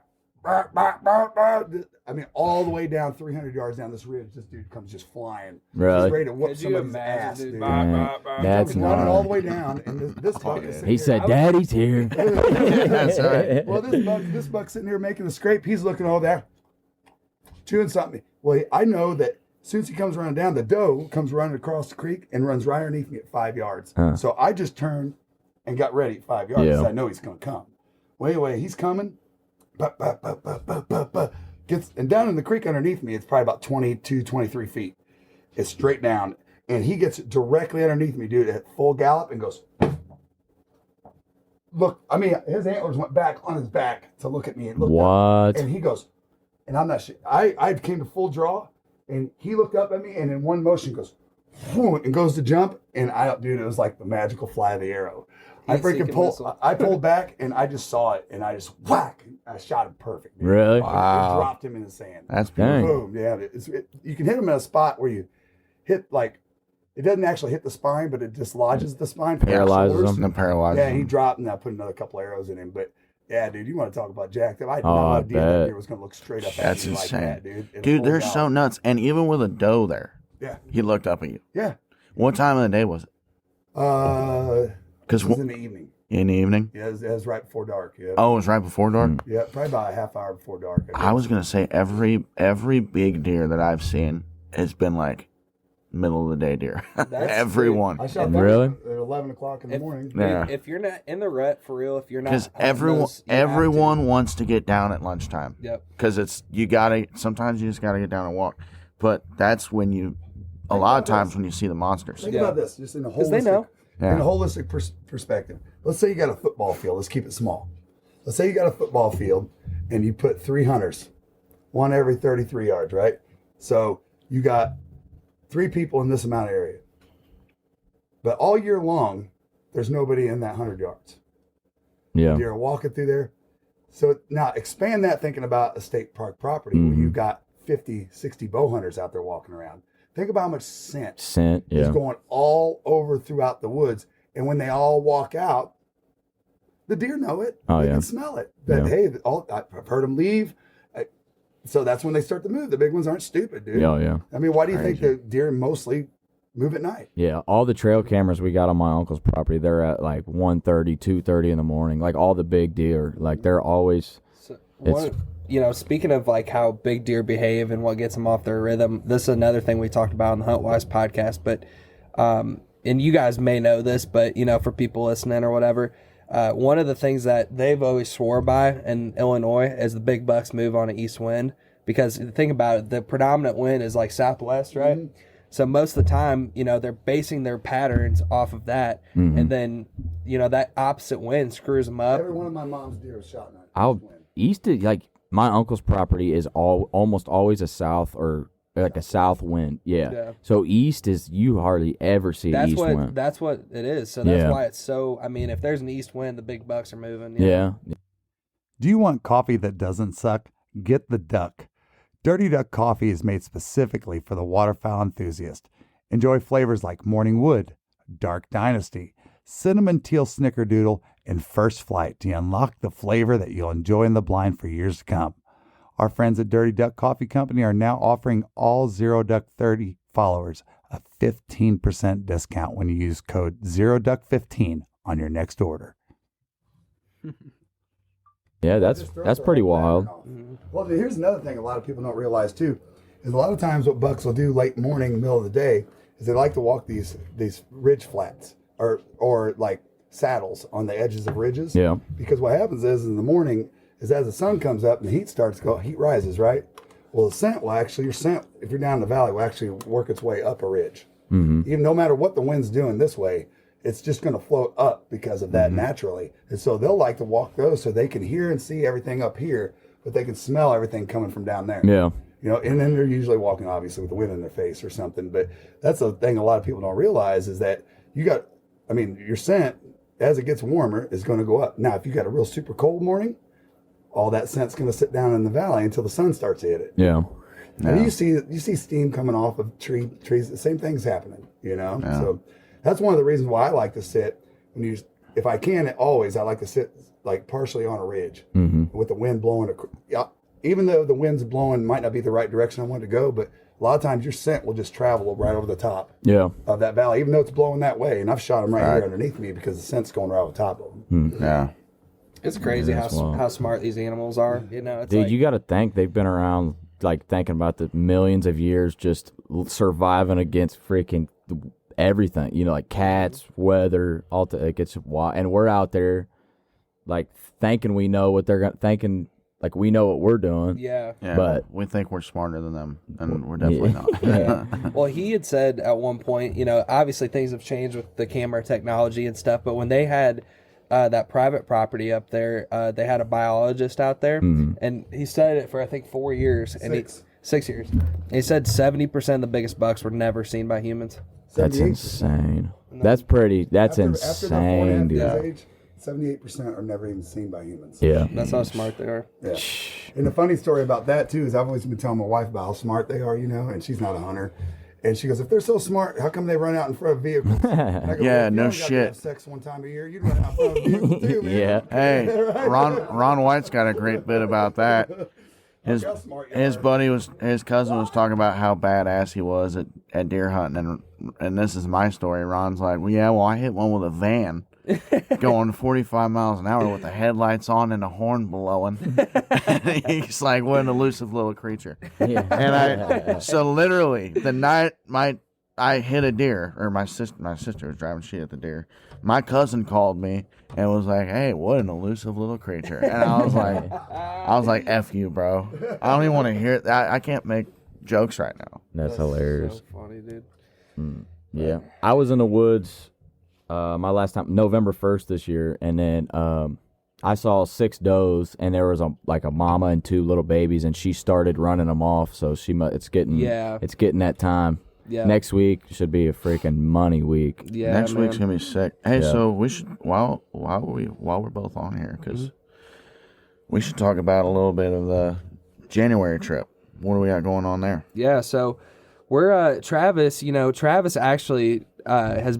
Speaker 5: bah, bah, bah, bah. I mean, all the way down 300 yards down this ridge, this dude comes just flying.
Speaker 3: Really?
Speaker 5: He's ready to whoop
Speaker 2: Could you
Speaker 5: somebody's
Speaker 2: imagine,
Speaker 5: ass,
Speaker 2: dude?
Speaker 5: dude.
Speaker 3: That's
Speaker 5: He's running all
Speaker 3: not.
Speaker 5: the way down, and this buck is sitting
Speaker 3: He
Speaker 5: there-
Speaker 3: said, "Daddy's here."
Speaker 4: That's right.
Speaker 5: Well, this buck's sitting here making the scrape. He's looking over there, chewing something. Well, I know that as soon as he comes running down, the doe comes running across the creek and runs right underneath me at 5 yards.
Speaker 3: Huh.
Speaker 5: So I just turned and got ready at 5 yards
Speaker 3: Yeah.
Speaker 5: because I know he's going to come. Well, anyway, he's coming. Bah, bah, bah, bah, bah, bah, bah. And down in the creek underneath me, it's probably about 22, 23 feet. It's straight down. And he gets directly underneath me, dude, at full gallop and goes, look, I mean, his antlers went back on his back to look at me and looked up.
Speaker 3: What?
Speaker 5: And he goes, and I'm not sure. I came to full draw, and he looked up at me, and in one motion goes, whoo, and goes to jump, and dude, it was like the magical fly of the arrow. I freaking pulled back, and I just saw it, and I just whack, I shot him perfect. Dude.
Speaker 3: Really?
Speaker 5: It
Speaker 4: Wow.
Speaker 5: dropped him in the sand.
Speaker 4: That's
Speaker 3: Dang.
Speaker 4: beautiful.
Speaker 5: Boom, yeah. You can hit him in a spot where you hit it doesn't actually hit the spine, but it dislodges the spine. from the
Speaker 3: Paralyzes
Speaker 5: shoulders.
Speaker 3: him.
Speaker 4: And paralyzed.
Speaker 5: Yeah, he dropped, and I put another couple arrows in him. But yeah, dude, you want to talk about jacked up? I had
Speaker 3: Oh,
Speaker 5: no
Speaker 3: I
Speaker 5: idea that
Speaker 3: bet.
Speaker 5: deer was going to look straight up at
Speaker 4: That's
Speaker 5: me
Speaker 4: insane.
Speaker 5: like that, dude. In
Speaker 4: Dude,
Speaker 5: full
Speaker 4: they're
Speaker 5: gallop.
Speaker 4: so nuts. And even with a doe there,
Speaker 5: Yeah,
Speaker 4: he looked up at you.
Speaker 5: yeah.
Speaker 4: What time of the day was it?
Speaker 5: It was in the evening.
Speaker 4: In the evening?
Speaker 5: Yeah, it was right before dark. Yeah,
Speaker 4: Oh, it was right before dark?
Speaker 5: yeah, probably about a half hour before dark.
Speaker 4: I was going to say every big deer that I've seen has been like middle of the day deer.
Speaker 2: That's
Speaker 4: Everyone.
Speaker 5: I shot
Speaker 3: Really?
Speaker 5: at 11 o'clock in the morning.
Speaker 4: Yeah.
Speaker 2: If you're not in the rut for real, if you're not,
Speaker 4: Because
Speaker 2: hunting those, you have to.
Speaker 4: everyone wants to get down at lunchtime.
Speaker 2: Yep.
Speaker 4: Because sometimes you just gotta get down and walk. But that's when a lot of times when you see the monsters.
Speaker 5: Think about this, just in a
Speaker 2: 'Cause they know.
Speaker 5: holistic perspective. Let's say you got a football field. Let's keep it small. Let's say you got a football field and you put 3 hunters, one every 33 yards, right? So you got 3 people in this amount of area. But all year long, there's nobody in that 100 yards.
Speaker 3: Yeah.
Speaker 5: Deer are walking through there. So now expand that thinking about a state park property where you've got 50, 60 bow hunters out there walking around. Think about how much scent is going all over throughout the woods. And when they all walk out, the deer know it. They can smell it. But hey, I've heard them leave. So that's when they start to move. The big ones aren't stupid, dude.
Speaker 3: Yeah.
Speaker 5: I mean, why do you think the deer mostly move at night?
Speaker 3: Yeah, all the trail cameras we got on my uncle's property, they're at like 1:30, 2:30 in the morning. Like all the big deer, like they're always.
Speaker 2: Speaking of like how big deer behave and what gets them off their rhythm, this is another thing we talked about on the Huntwise podcast. But, and you guys may know this, but for people listening or whatever, one of the things that they've always swore by in Illinois is the big bucks move on an east wind. Because think about it, the predominant wind is like southwest, right? Mm-hmm. So most of the time, they're basing their patterns off of that. Mm-hmm. And then, that opposite wind screws them up.
Speaker 5: Every one of my mom's deer was shot
Speaker 3: like my uncle's property is almost always a south or like a south wind. Yeah. So east is, you hardly ever see east wind.
Speaker 2: That's what it is. So that's why it's so, if there's an east wind, the big bucks are moving.
Speaker 3: Yeah.
Speaker 6: Do you want coffee that doesn't suck? Get the Duck. Dirty Duck coffee is made specifically for the waterfowl enthusiast. Enjoy flavors like Morning Wood, Dark Dynasty, Cinnamon Teal Snickerdoodle, and First Flight to unlock the flavor that you'll enjoy in the blind for years to come. Our friends at Dirty Duck Coffee Company are now offering all Zero Duck 30 followers a 15% discount when you use code ZeroDuck15 on your next order.
Speaker 3: Yeah, that's pretty wild.
Speaker 5: Well, here's another thing a lot of people don't realize too, is a lot of times what bucks will do late morning, middle of the day, is they like to walk these ridge flats or like saddles on the edges of ridges.
Speaker 3: Yeah.
Speaker 5: Because what happens is in the morning is as the sun comes up and the heat rises, right? Well, your scent, if you're down in the valley, will actually work its way up a ridge. Mm-hmm. Even no matter what the wind's doing this way, it's just going to float up because of that naturally. And so they'll like to walk those so they can hear and see everything up here, but they can smell everything coming from down there.
Speaker 3: Yeah.
Speaker 5: And then they're usually walking obviously with the wind in their face or something. But that's the thing a lot of people don't realize is that your scent, as it gets warmer, is going to go up. Now, if you got a real super cold morning, all that scent's going to sit down in the valley until the sun starts to hit it.
Speaker 3: Yeah.
Speaker 5: And you see steam coming off of trees. The same thing's happening, Yeah. So that's one of the reasons why I like to sit if I can, I like to sit like partially on a ridge with the wind blowing. Even though the wind's blowing might not be the right direction I want to go, but a lot of times your scent will just travel right over the top of that valley, even though it's blowing that way. And I've shot them right here underneath me because the scent's going right over the top of them.
Speaker 4: Yeah.
Speaker 2: It's crazy how smart these animals are. It's
Speaker 3: dude, you got to think they've been around, like thinking about the millions of years just surviving against freaking everything. Like cats, weather, it gets wild, and we're out there like thinking we know what they're thinking. Like we know what we're doing.
Speaker 2: Yeah.
Speaker 3: But
Speaker 4: we think we're smarter than them, and we're definitely not.
Speaker 2: Well, he had said at one point, obviously things have changed with the camera technology and stuff, but when they had that private property up there, they had a biologist out there, and he studied it for I think 4 years, and 6 years. And he said 70% of the biggest bucks were never seen by humans.
Speaker 3: That's insane. That's insane, dude.
Speaker 5: Age, 78% are never even seen by humans.
Speaker 3: Yeah.
Speaker 2: That's how smart they are.
Speaker 5: Yeah. And the funny story about that, too, is I've always been telling my wife about how smart they are, and she's not a hunter. And she goes, if they're so smart, how come they run out in front of vehicles? And I go,
Speaker 4: yeah,
Speaker 5: well,
Speaker 4: no
Speaker 5: shit. You have sex one time a year, you'd run out in front of vehicles, too, man.
Speaker 3: Yeah.
Speaker 4: Hey, Ron White's got a great bit about that. His cousin was talking about how badass he was at deer hunting, and this is my story. Ron's like, well, I hit one with a van going 45 miles an hour with the headlights on and a horn blowing. He's like, what an elusive little creature.
Speaker 3: Yeah.
Speaker 4: And so literally the night I hit a deer, or my sister was driving. She hit the deer. My cousin called me and was like, "Hey, what an elusive little creature!" And I was like, "F you, bro. I don't even want to hear it. I can't make jokes right now."
Speaker 3: That's hilarious.
Speaker 2: So funny, dude.
Speaker 3: Yeah, I was in the woods. My last time, November 1st this year, and then I saw 6 does, and there was a mama and 2 little babies, and she started running them off. So it's getting that time.
Speaker 2: Yeah.
Speaker 3: Next week should be a freaking money week.
Speaker 2: Yeah.
Speaker 4: Next
Speaker 2: man.
Speaker 4: week's gonna be sick. Hey,
Speaker 3: Yeah.
Speaker 4: so we should while we're both on here, because we should talk about a little bit of the January trip. What do we got going on there?
Speaker 2: Yeah, so we're Travis. Travis actually has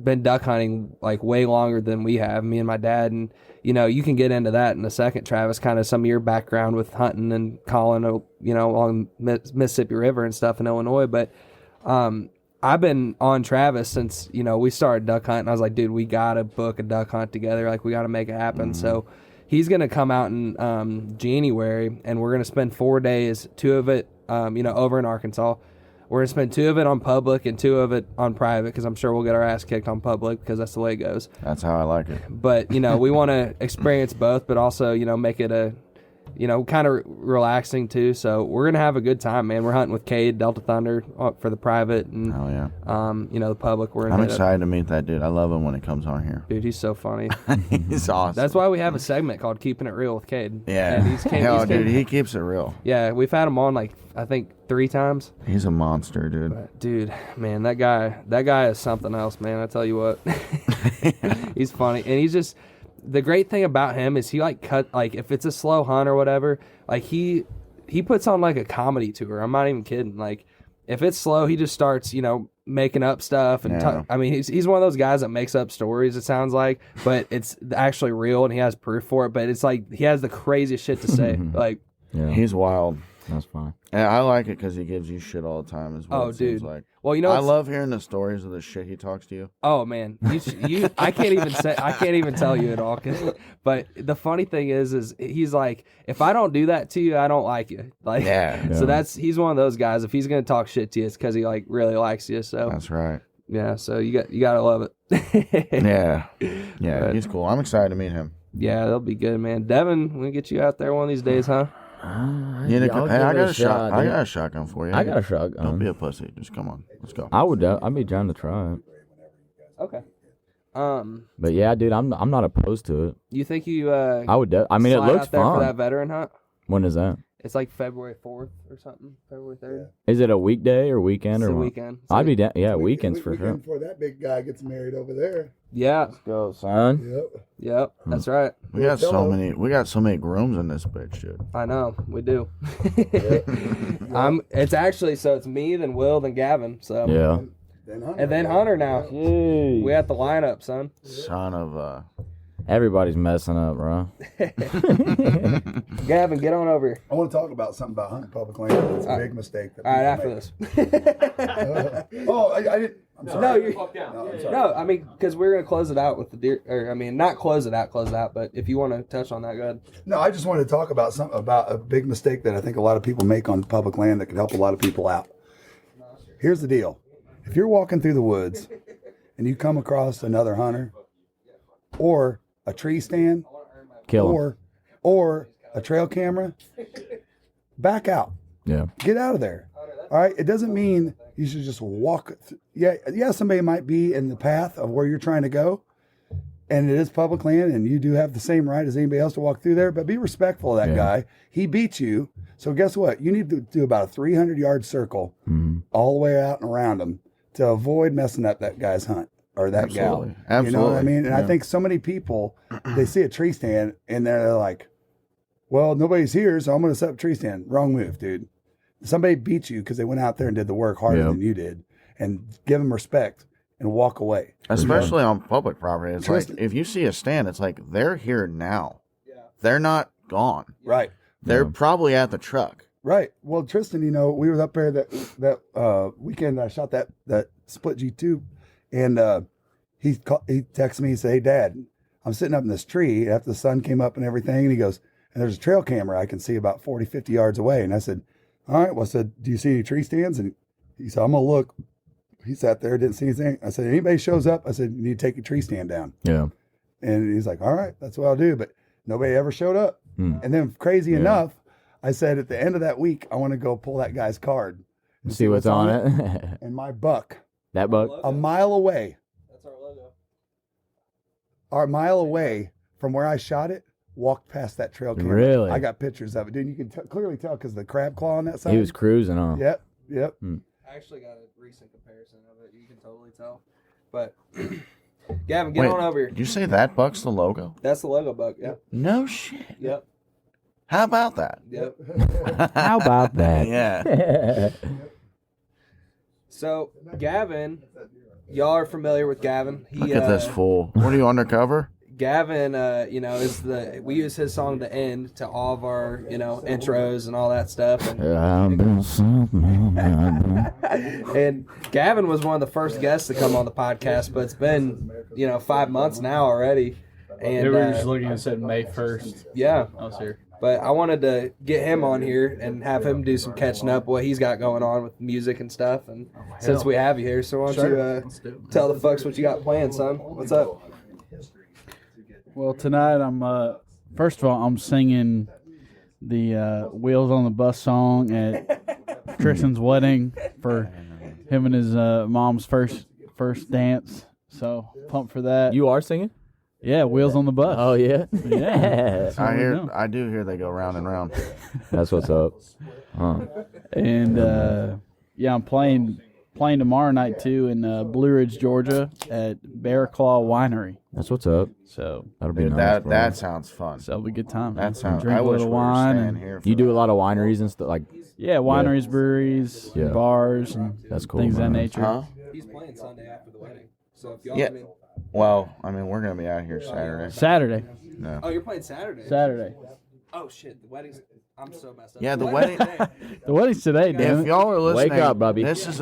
Speaker 2: been duck hunting like way longer than we have. Me and my dad, and you can get into that in a second, Travis. Kind of some of your background with hunting and calling, along Mississippi River and stuff in Illinois. But I've been on Travis since we started duck hunting. I was like, dude, we gotta book a duck hunt together. Like, we gotta make it happen. So he's gonna come out in January, and we're gonna spend 4 days, 2 of it, over in Arkansas. We're going to spend 2 of it on public and 2 of it on private, because I'm sure we'll get our ass kicked on public, because that's the way it goes.
Speaker 4: That's how I like it.
Speaker 2: But, we want to experience both, but also, make it a, kind of relaxing too. So we're going to have a good time, man. We're hunting with Cade, Delta Thunder for the private. And,
Speaker 4: Oh, yeah.
Speaker 2: the public.
Speaker 4: I'm excited to meet that dude. I love him when he comes on here.
Speaker 2: Dude, he's so funny.
Speaker 4: He's awesome.
Speaker 2: That's why we have a segment called Keeping It Real with Cade.
Speaker 4: Yeah.
Speaker 2: And
Speaker 4: Dude, he keeps it real.
Speaker 2: Yeah, we've had him on, I think 3 times.
Speaker 4: He's a monster, dude.
Speaker 2: But, dude, man, that guy is something else, man. I tell you what. He's funny. And he's just, the great thing about him is he if it's a slow hunt or whatever, he puts on a comedy tour. I'm not even kidding. If it's slow, he just starts, making up stuff. And he's one of those guys that makes up stories, it sounds like, but it's actually real and he has proof for it. But it's he has the craziest shit to say.
Speaker 3: Yeah.
Speaker 4: He's wild.
Speaker 3: That's fine.
Speaker 4: And I like it because he gives you shit all the time as well.
Speaker 2: Oh,
Speaker 4: it seems
Speaker 2: dude.
Speaker 4: like.
Speaker 2: Well,
Speaker 4: I love hearing the stories of the shit he talks to you.
Speaker 2: Oh man, I can't even tell you it all. But the funny thing is he's like, if I don't do that to you, I don't like you. So he's one of those guys. If he's gonna talk shit to you, it's because he really likes you. So
Speaker 4: that's right.
Speaker 2: Yeah. So you gotta love it.
Speaker 4: Yeah. But, he's cool. I'm excited to meet him.
Speaker 2: Yeah, that'll be good, man. Devin, we'll get you out there one of these days, huh?
Speaker 4: I got a shotgun for you.
Speaker 3: I got a shotgun.
Speaker 4: Don't be a pussy. Just come on. Let's go.
Speaker 3: I'd be down to try it.
Speaker 2: Okay.
Speaker 3: But yeah, dude, I'm not opposed to it.
Speaker 2: You think you?
Speaker 3: I would. It looks
Speaker 2: out there
Speaker 3: fun.
Speaker 2: for that veteran hunt.
Speaker 3: When is that?
Speaker 2: It's February 4th or something. February 3rd.
Speaker 3: Is it a weekday or weekend
Speaker 2: It's
Speaker 3: or
Speaker 2: a
Speaker 3: what?
Speaker 2: weekend.
Speaker 3: I'd be down. Yeah, weekends for sure.
Speaker 5: Before that big guy gets married over there.
Speaker 2: Yeah.
Speaker 3: Let's go, son.
Speaker 2: Yep. That's right.
Speaker 4: We got so many grooms in this bitch, dude.
Speaker 2: I know, we do. It's actually, so it's me, then Will, then Gavin. So
Speaker 3: Yeah.
Speaker 2: and then Hunter now.
Speaker 3: Jeez.
Speaker 2: We have the lineup, son.
Speaker 4: Son of
Speaker 3: Everybody's messing up, bro.
Speaker 2: Gavin, get on over here.
Speaker 5: I want to talk about something about hunting public land. It's a big mistake. That
Speaker 2: All right,
Speaker 5: people
Speaker 2: after
Speaker 5: make.
Speaker 2: this.
Speaker 5: I didn't. I'm sorry.
Speaker 2: No,
Speaker 5: I'm sorry.
Speaker 2: no, I mean, because we're gonna close it out with the deer. Or I mean, not close it out. But if you want to touch on that, go ahead.
Speaker 5: No, I just wanted to talk about about a big mistake that I think a lot of people make on public land that could help a lot of people out. Here's the deal: if you're walking through the woods and you come across another hunter, or a tree stand,
Speaker 3: Kill him.
Speaker 5: or a trail camera, back out.
Speaker 3: Yeah.
Speaker 5: Get out of there. All right. It doesn't mean you should just walk. Yeah. Somebody might be in the path of where you're trying to go, and it is public land, and you do have the same right as anybody else to walk through there. But be respectful of that guy. He beat you, so guess what? You need to do about a 300-yard circle all the way out and around him to avoid messing up that guy's hunt. Or that gal.
Speaker 4: Absolutely.
Speaker 5: You know what I mean? And I think so many people, they see a tree stand and they're like, well, nobody's here, so I'm going to set up a tree stand. Wrong move, dude. Somebody beat you because they went out there and did the work harder than you did. And give them respect and walk away.
Speaker 4: especially on public property. It's
Speaker 5: Tristan.
Speaker 4: like if you see a stand, it's like they're here now. They're not gone.
Speaker 5: Right.
Speaker 4: They're probably at the truck.
Speaker 5: Right. Well, Tristan, we were up there that weekend I shot that split G2. And he texted me and said, hey, Dad, I'm sitting up in this tree after the sun came up and everything. And he goes, and there's a trail camera I can see about 40, 50 yards away. And I said, all right, well, I said, do you see any tree stands? And he said, I'm going to look. He sat there, didn't see anything. I said, anybody shows up, I said, you need to take your tree stand down.
Speaker 3: Yeah.
Speaker 5: And he's like, all right, that's what I'll do. But nobody ever showed up. And then crazy enough, I said at the end of that week, I want to go pull that guy's card and
Speaker 3: See what's on it.
Speaker 5: And my buck,
Speaker 3: That buck.
Speaker 5: a mile away,
Speaker 2: That's our logo.
Speaker 5: a mile away from where I shot it, walked past that trail camera.
Speaker 3: Really?
Speaker 5: I got pictures of it. Dude, you can clearly tell because the crab claw on that side.
Speaker 3: He was cruising on.
Speaker 5: Yep.
Speaker 2: I actually got a recent comparison of it. You can totally tell. But Gavin, get on over here.
Speaker 4: Did you say that buck's the logo?
Speaker 2: That's the logo buck. Yep.
Speaker 4: No shit.
Speaker 2: Yep.
Speaker 4: How about that?
Speaker 2: Yep.
Speaker 3: How about that?
Speaker 4: Yeah.
Speaker 2: So Gavin, y'all are familiar with Gavin.
Speaker 4: Look at this fool. What are you, undercover?
Speaker 2: Gavin, we use his song to end to all of our, intros and all that stuff. And Gavin was one of the first guests to come on the podcast, but it's been, 5 months now already. And
Speaker 7: we were just looking and said May 1st.
Speaker 2: Yeah.
Speaker 7: I was here.
Speaker 2: But I wanted to get him on here and have him do some catching up what he's got going on with music and stuff. And since we have you here, so why don't you tell the folks what you got planned, son? What's up?
Speaker 7: Well, tonight I'm first of all I'm singing the Wheels on the Bus song at Tristan's wedding for him and his mom's first dance. So pumped for that.
Speaker 3: You are singing?
Speaker 7: Yeah, Wheels on the Bus.
Speaker 3: Oh yeah.
Speaker 7: Yeah.
Speaker 4: I do hear they go round and round.
Speaker 3: That's what's up.
Speaker 7: And I'm playing tomorrow night too in Blue Ridge, Georgia at Bear Claw Winery.
Speaker 3: That's what's up.
Speaker 7: So
Speaker 3: That'll be
Speaker 4: Dude,
Speaker 3: nice. bro.
Speaker 4: that sounds fun.
Speaker 7: that'll be a good time.
Speaker 4: That sounds.
Speaker 7: Drink
Speaker 4: I
Speaker 7: a
Speaker 4: wish
Speaker 7: little
Speaker 4: we were
Speaker 7: wine
Speaker 4: staying
Speaker 7: and
Speaker 4: here. For
Speaker 3: You do
Speaker 4: that.
Speaker 3: a lot of wineries and stuff like.
Speaker 7: wineries, breweries,
Speaker 3: Yeah.
Speaker 7: bars, and
Speaker 3: That's cool,
Speaker 7: things of that
Speaker 3: man.
Speaker 7: nature.
Speaker 4: Huh?
Speaker 2: He's playing Sunday after the wedding. So if y'all
Speaker 4: Yeah. Well, I mean, we're gonna be out here Saturday.
Speaker 7: Saturday.
Speaker 4: No.
Speaker 2: Oh, you're playing Saturday. Oh shit, the wedding's. I'm so messed up.
Speaker 4: Yeah, the wedding.
Speaker 7: The wedding's today, damn
Speaker 4: If
Speaker 7: it.
Speaker 4: y'all are listening,
Speaker 3: Wake up, Bubby.
Speaker 4: This is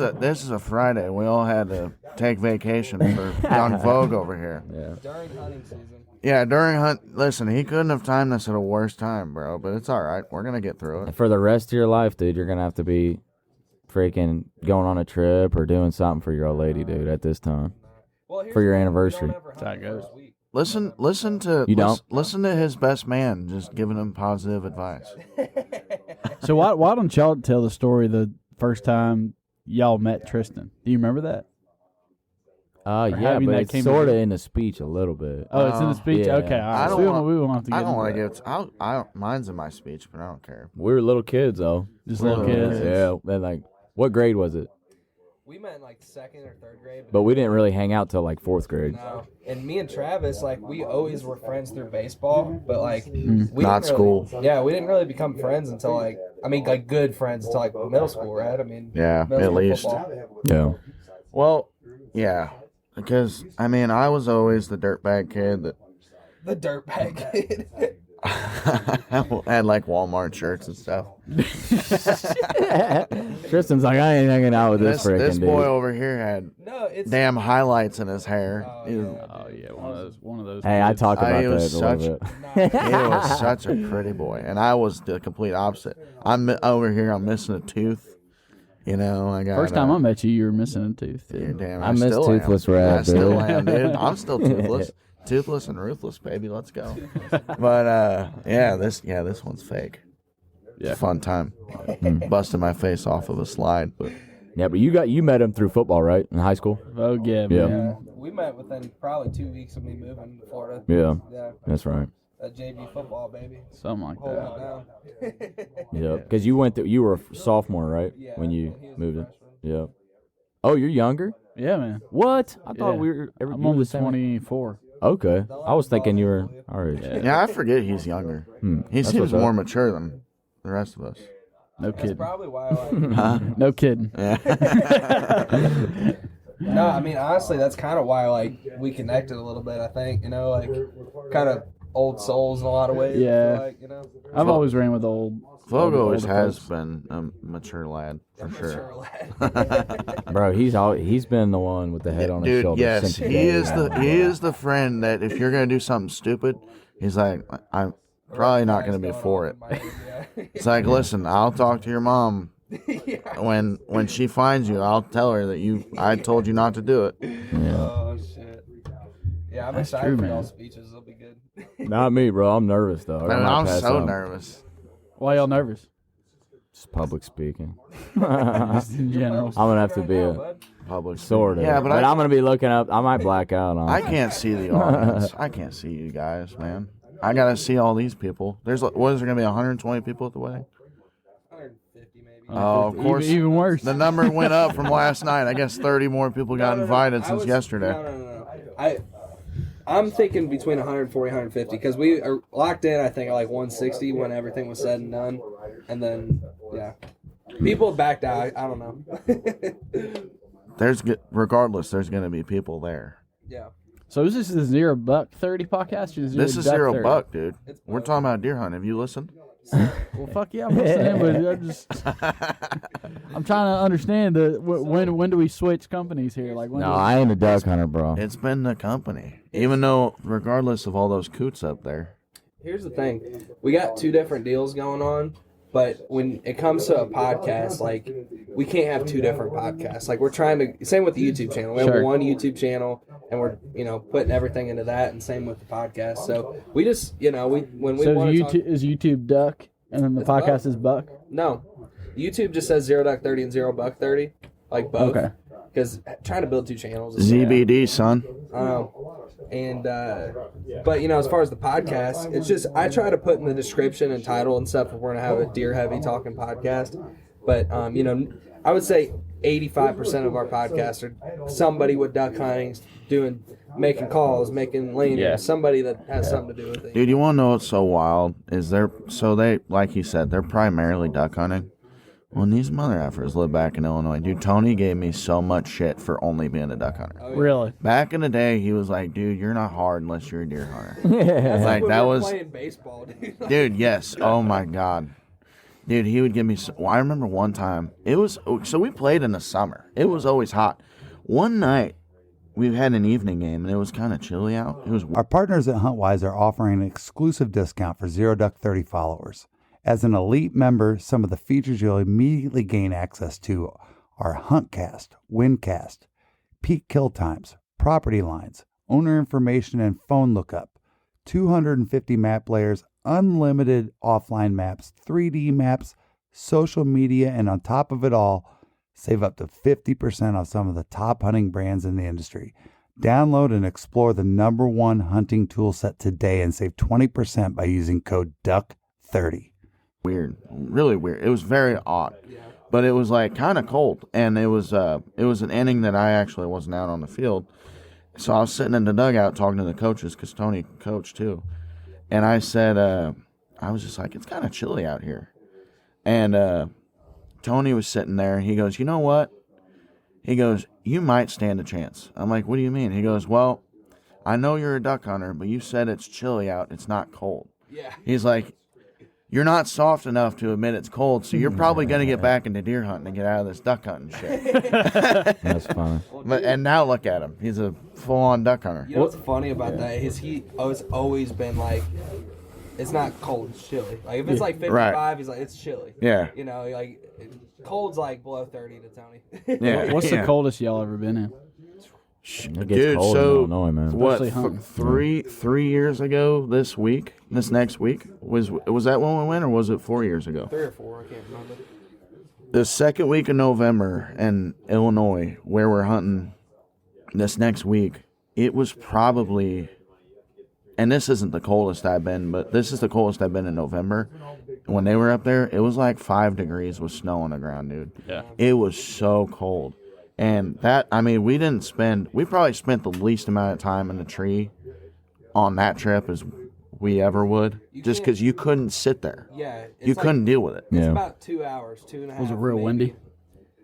Speaker 4: a Friday. We all had to take vacation for young Vogue over here.
Speaker 3: Yeah.
Speaker 2: During hunting season.
Speaker 4: Yeah, during hunt. Listen, he couldn't have timed this at a worse time, bro. But it's all right. We're gonna get through it.
Speaker 3: For the rest of your life, dude, you're gonna have to be freaking going on a trip or doing something for your old lady, dude. At this time, for your anniversary.
Speaker 7: That's how it goes.
Speaker 4: Listen to
Speaker 3: You don't?
Speaker 4: listen to his best man, just giving him positive advice.
Speaker 7: So why don't y'all tell the story the first time y'all met Tristan? Do you remember that?
Speaker 3: Yeah,
Speaker 7: having
Speaker 3: but
Speaker 7: that
Speaker 3: it's
Speaker 7: came
Speaker 3: sort of
Speaker 7: in-
Speaker 3: in the speech a little bit.
Speaker 7: Oh, it's in the speech?
Speaker 3: yeah.
Speaker 7: Okay, all right.
Speaker 4: I
Speaker 7: So
Speaker 4: don't
Speaker 7: we won't have to get
Speaker 4: I don't
Speaker 7: into
Speaker 4: want to
Speaker 7: that.
Speaker 4: get. I mine's in my speech, but I don't care.
Speaker 3: We were little kids, though.
Speaker 7: Just little kids.
Speaker 3: Yeah. And like, what grade was it?
Speaker 2: We met in like second or third grade.
Speaker 3: But we didn't really hang out till like fourth grade.
Speaker 2: No. And me and Travis, like, we always were friends through baseball, but like, we
Speaker 4: Not
Speaker 2: didn't really-
Speaker 4: school.
Speaker 2: Yeah, we didn't really become friends until like, good friends until like middle school, right? I mean,
Speaker 4: Yeah,
Speaker 2: middle
Speaker 4: at
Speaker 2: school
Speaker 4: least.
Speaker 2: football.
Speaker 3: Yeah.
Speaker 4: Well, yeah, because I mean, I was always the dirtbag kid that
Speaker 2: The dirtbag kid.
Speaker 4: had like Walmart shirts and stuff.
Speaker 3: Tristan's like, I ain't hanging out with this freaking
Speaker 4: This
Speaker 3: dude.
Speaker 4: boy over here had
Speaker 2: No, it's
Speaker 4: damn highlights in his hair.
Speaker 2: Oh,
Speaker 4: He was-
Speaker 2: yeah.
Speaker 7: Oh yeah, one of those.
Speaker 3: Hey, I
Speaker 7: kids.
Speaker 3: talk about
Speaker 4: He
Speaker 3: that
Speaker 4: was
Speaker 3: a little bit.
Speaker 4: He was such a pretty boy, and I was the complete opposite. I'm over here. I'm missing a tooth. You know, I got
Speaker 7: First time I met you, you were missing a tooth.
Speaker 4: You're
Speaker 7: Dude.
Speaker 4: damn,
Speaker 3: I miss
Speaker 4: still
Speaker 3: toothless
Speaker 4: am.
Speaker 3: Rad,
Speaker 4: I still
Speaker 3: dude.
Speaker 4: am, dude. I'm still toothless, toothless and ruthless, baby. Let's go. But this one's fake.
Speaker 7: Yeah.
Speaker 4: It's a fun time. Busting my face off of a slide, but
Speaker 3: Yeah, but you met him through football, right? In high school?
Speaker 7: Oh yeah,
Speaker 3: Yeah.
Speaker 7: man.
Speaker 2: we met within probably 2 weeks of me moving to Florida.
Speaker 3: Yeah.
Speaker 2: Yeah,
Speaker 3: That's right.
Speaker 2: JV football, baby.
Speaker 7: Something like
Speaker 2: Holding
Speaker 7: that.
Speaker 2: it down.
Speaker 3: Yeah. Because you were a sophomore, right?
Speaker 2: Yeah,
Speaker 3: When you
Speaker 2: and he was a
Speaker 3: moved in.
Speaker 2: freshman.
Speaker 3: Yeah. Oh, you're younger?
Speaker 7: Yeah, man.
Speaker 3: What? I thought
Speaker 7: Yeah.
Speaker 3: we were.
Speaker 7: I'm
Speaker 3: you were
Speaker 7: only
Speaker 3: the same-
Speaker 7: 24.
Speaker 3: Okay. I was thinking you were. All right.
Speaker 4: yeah, I forget he's younger. He
Speaker 3: That's
Speaker 4: seems
Speaker 3: what's up.
Speaker 4: more mature than the rest of us.
Speaker 7: No
Speaker 2: That's
Speaker 7: kidding.
Speaker 2: probably why I like.
Speaker 7: No kidding.
Speaker 2: No, I mean honestly, that's kind of why like we connected a little bit. I think like kind of old souls in a lot of ways. I feel
Speaker 7: Yeah.
Speaker 2: like,
Speaker 7: I've always ran with old.
Speaker 4: Vogue always
Speaker 7: older
Speaker 4: has
Speaker 7: folks.
Speaker 4: been a mature lad for sure.
Speaker 3: Bro, he's been the one with the head on his
Speaker 4: Dude,
Speaker 3: shoulder.
Speaker 4: yes,
Speaker 3: since
Speaker 4: he is the friend that if you're gonna do something stupid, he's like, I'm probably not gonna be for it. It's like, listen, I'll talk to your mom When she finds you, I'll tell her that I told you not to do it.
Speaker 3: Yeah.
Speaker 2: Oh shit. Yeah, I'm
Speaker 7: That's
Speaker 2: excited
Speaker 7: true,
Speaker 2: for
Speaker 7: man.
Speaker 2: y'all speeches. It'll be good.
Speaker 3: Not me, bro. I'm nervous though.
Speaker 4: Man, I'm so nervous.
Speaker 7: Why y'all nervous?
Speaker 3: Just public speaking.
Speaker 7: Just in general.
Speaker 3: I'm gonna have to be a
Speaker 4: Public
Speaker 3: sort of.
Speaker 4: Yeah, but
Speaker 3: I'm gonna be looking up. I might black out on.
Speaker 4: I can't see the audience. I can't see you guys, man. I gotta see all these people. What is there gonna be 120 people at the wedding?
Speaker 2: 150 maybe.
Speaker 4: Oh, of course.
Speaker 7: Even worse.
Speaker 4: The number went up from last night. I guess 30 more people got invited since yesterday.
Speaker 2: No. I'm thinking between 140 and 150 because we are locked in, I think, at like 160 when everything was said and done. And then, yeah. People backed out. I don't know.
Speaker 4: Regardless, there's going to be people there.
Speaker 2: Yeah.
Speaker 7: So is this the $0-30 podcast? Or
Speaker 4: This is
Speaker 7: $0
Speaker 4: $0, dude.
Speaker 2: It's
Speaker 4: We're
Speaker 2: both.
Speaker 4: talking about deer hunt. Have you listened?
Speaker 7: Well, fuck yeah, I'm listening, but I'm trying to understand when do we switch companies here? Like when?
Speaker 3: No, I ain't a duck hunter, bro.
Speaker 4: It's been the company. Even though, regardless of all those coots up there.
Speaker 2: Here's the thing. We got two different deals going on, but when it comes to a podcast, like, we can't have two different podcasts. Like, we're trying to, same with the YouTube channel. We have
Speaker 7: Sure.
Speaker 2: one YouTube channel, and we're, putting everything into that, and same with the podcast. So we just, when we
Speaker 7: So
Speaker 2: want
Speaker 7: is
Speaker 2: to
Speaker 7: YouTube, is YouTube duck, and then the
Speaker 2: It's
Speaker 7: podcast
Speaker 2: Buck.
Speaker 7: is buck.
Speaker 2: No. YouTube just says $0.30 and $0.30, like both.
Speaker 7: Okay.
Speaker 2: Because trying to build two channels is
Speaker 4: ZBD, son.
Speaker 2: I know. And, but, as far as the podcast, it's just, I try to put in the description and title and stuff if we're going to have a deer heavy talking podcast. But, I would say 85% of our podcasts are somebody with duck hunting, making calls, making leanings, somebody that has something to do with it.
Speaker 4: Dude, you want to know what's so wild? They, like you said, they're primarily duck hunting. Well, these mother effers live back in Illinois. Dude, Tony gave me so much shit for only being a duck hunter.
Speaker 7: Really?
Speaker 4: Back in the day, he was like, dude, you're not hard unless you're a deer hunter.
Speaker 2: That's
Speaker 4: Like,
Speaker 2: when
Speaker 4: that
Speaker 2: we were
Speaker 4: was-
Speaker 2: playing baseball, dude.
Speaker 4: Dude, yes. Oh, my God. Dude, he would give me... I remember one time, so we played in the summer. It was always hot. One night, we had an evening game, and it was kind of chilly out. It was...
Speaker 6: Our partners at Huntwise are offering an exclusive discount for $0-30 followers. As an elite member, some of the features you'll immediately gain access to are Huntcast, Windcast, peak kill times, property lines, owner information and phone lookup, 250 map layers, unlimited offline maps, 3D maps, social media, and on top of it all, save up to 50% off some of the top hunting brands in the industry. Download and explore the #1 hunting tool set today and save 20% by using code DUCK30.
Speaker 4: Weird, really weird. It was very odd, but it was like kind of cold, and it was an inning that I actually wasn't out on the field, so I was sitting in the dugout talking to the coaches because Tony coached too, and I said I was just like, it's kind of chilly out here, and Tony was sitting there, and he goes, you know what? He goes, you might stand a chance. I'm like, what do you mean? He goes, well, I know you're a duck hunter, but you said it's chilly out. It's not cold.
Speaker 2: Yeah.
Speaker 4: He's like, you're not soft enough to admit it's cold, so you're probably going to get back into deer hunting and get out of this duck hunting shit.
Speaker 3: That's funny.
Speaker 4: And now look at him. He's a full-on duck hunter.
Speaker 2: You know what's funny about that is he has always been like, it's not cold, it's chilly. Like, if it's like 55,
Speaker 4: Right.
Speaker 2: he's like, it's chilly.
Speaker 4: Yeah.
Speaker 2: Like, cold's like below 30 to Tony.
Speaker 4: Yeah.
Speaker 7: What's the
Speaker 4: yeah.
Speaker 7: coldest y'all ever been in?
Speaker 3: It gets
Speaker 4: Dude,
Speaker 3: cold
Speaker 4: so
Speaker 3: in Illinois, man.
Speaker 4: what?
Speaker 7: Especially hunting.
Speaker 4: Three years ago this next week was that when we went, or was it 4 years ago?
Speaker 2: 3 or 4, I can't remember.
Speaker 4: The second week of November in Illinois, where we're hunting this next week, it was probably, and this isn't the coldest I've been, but this is the coldest I've been in November. When they were up there, it was like 5 degrees with snow on the ground, dude.
Speaker 7: Yeah.
Speaker 4: It was so cold. And that, I mean, we probably spent the least amount of time in the tree on that trip as we ever would, just because you couldn't sit there.
Speaker 2: Yeah.
Speaker 4: You couldn't deal with it.
Speaker 2: It's
Speaker 3: Yeah.
Speaker 2: about 2 hours, 2.5.
Speaker 7: Was it real
Speaker 2: maybe.
Speaker 7: windy?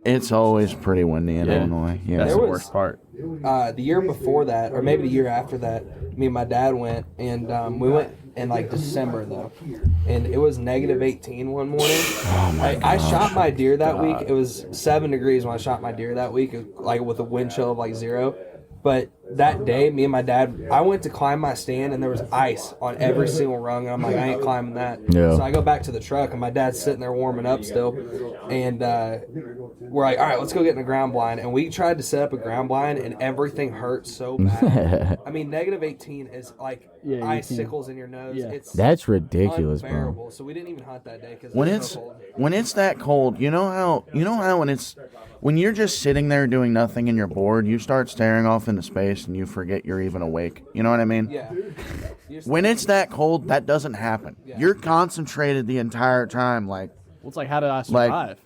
Speaker 4: It's always pretty windy in
Speaker 7: Yeah.
Speaker 4: Illinois. Yeah.
Speaker 7: That's
Speaker 2: There
Speaker 7: the
Speaker 2: was-
Speaker 7: worst part.
Speaker 2: The year before that, or maybe the year after that, me and my dad went, and we went in like December though, and it was -18 one morning.
Speaker 4: Oh my
Speaker 2: I shot my deer that week. It was 7 degrees when I shot my deer that week, like with a wind chill of like 0. But that day, me and my dad, I went to climb my stand and there was ice on every single rung. And I'm like, I ain't climbing that.
Speaker 3: Yeah.
Speaker 2: So I go back to the truck and my dad's sitting there warming up still. And we're like, all right, let's go get in the ground blind. And we tried to set up a ground blind and everything hurt so bad. I mean, -18 is like icicles in your nose.
Speaker 7: Yeah.
Speaker 3: That's ridiculous, bro.
Speaker 2: unbearable. So we didn't even hunt that day because
Speaker 4: When it's that cold, you know how when you're just sitting there doing nothing and you're bored, you start staring off into space and you forget you're even awake. You know what I mean?
Speaker 2: Yeah.
Speaker 4: When it's that cold, that doesn't happen.
Speaker 2: Yeah.
Speaker 4: You're concentrated the entire time, like
Speaker 7: Well, it's like, how did I survive?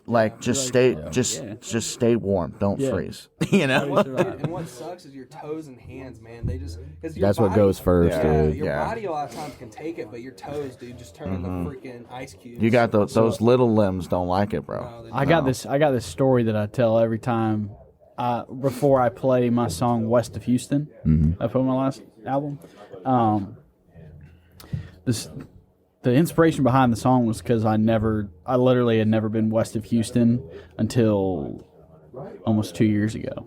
Speaker 4: just stay warm, don't freeze. You know?
Speaker 2: And what sucks is your toes and hands, man. They just
Speaker 3: That's what goes first, dude.
Speaker 2: Your body a lot of times can take it, but your toes, dude, just turn into freaking ice cubes.
Speaker 4: You got those little limbs don't like it, bro.
Speaker 7: I got this story that I tell every time before I play my song "West of Houston." I put on my last album. The inspiration behind the song was because I literally had never been west of Houston until almost 2 years ago,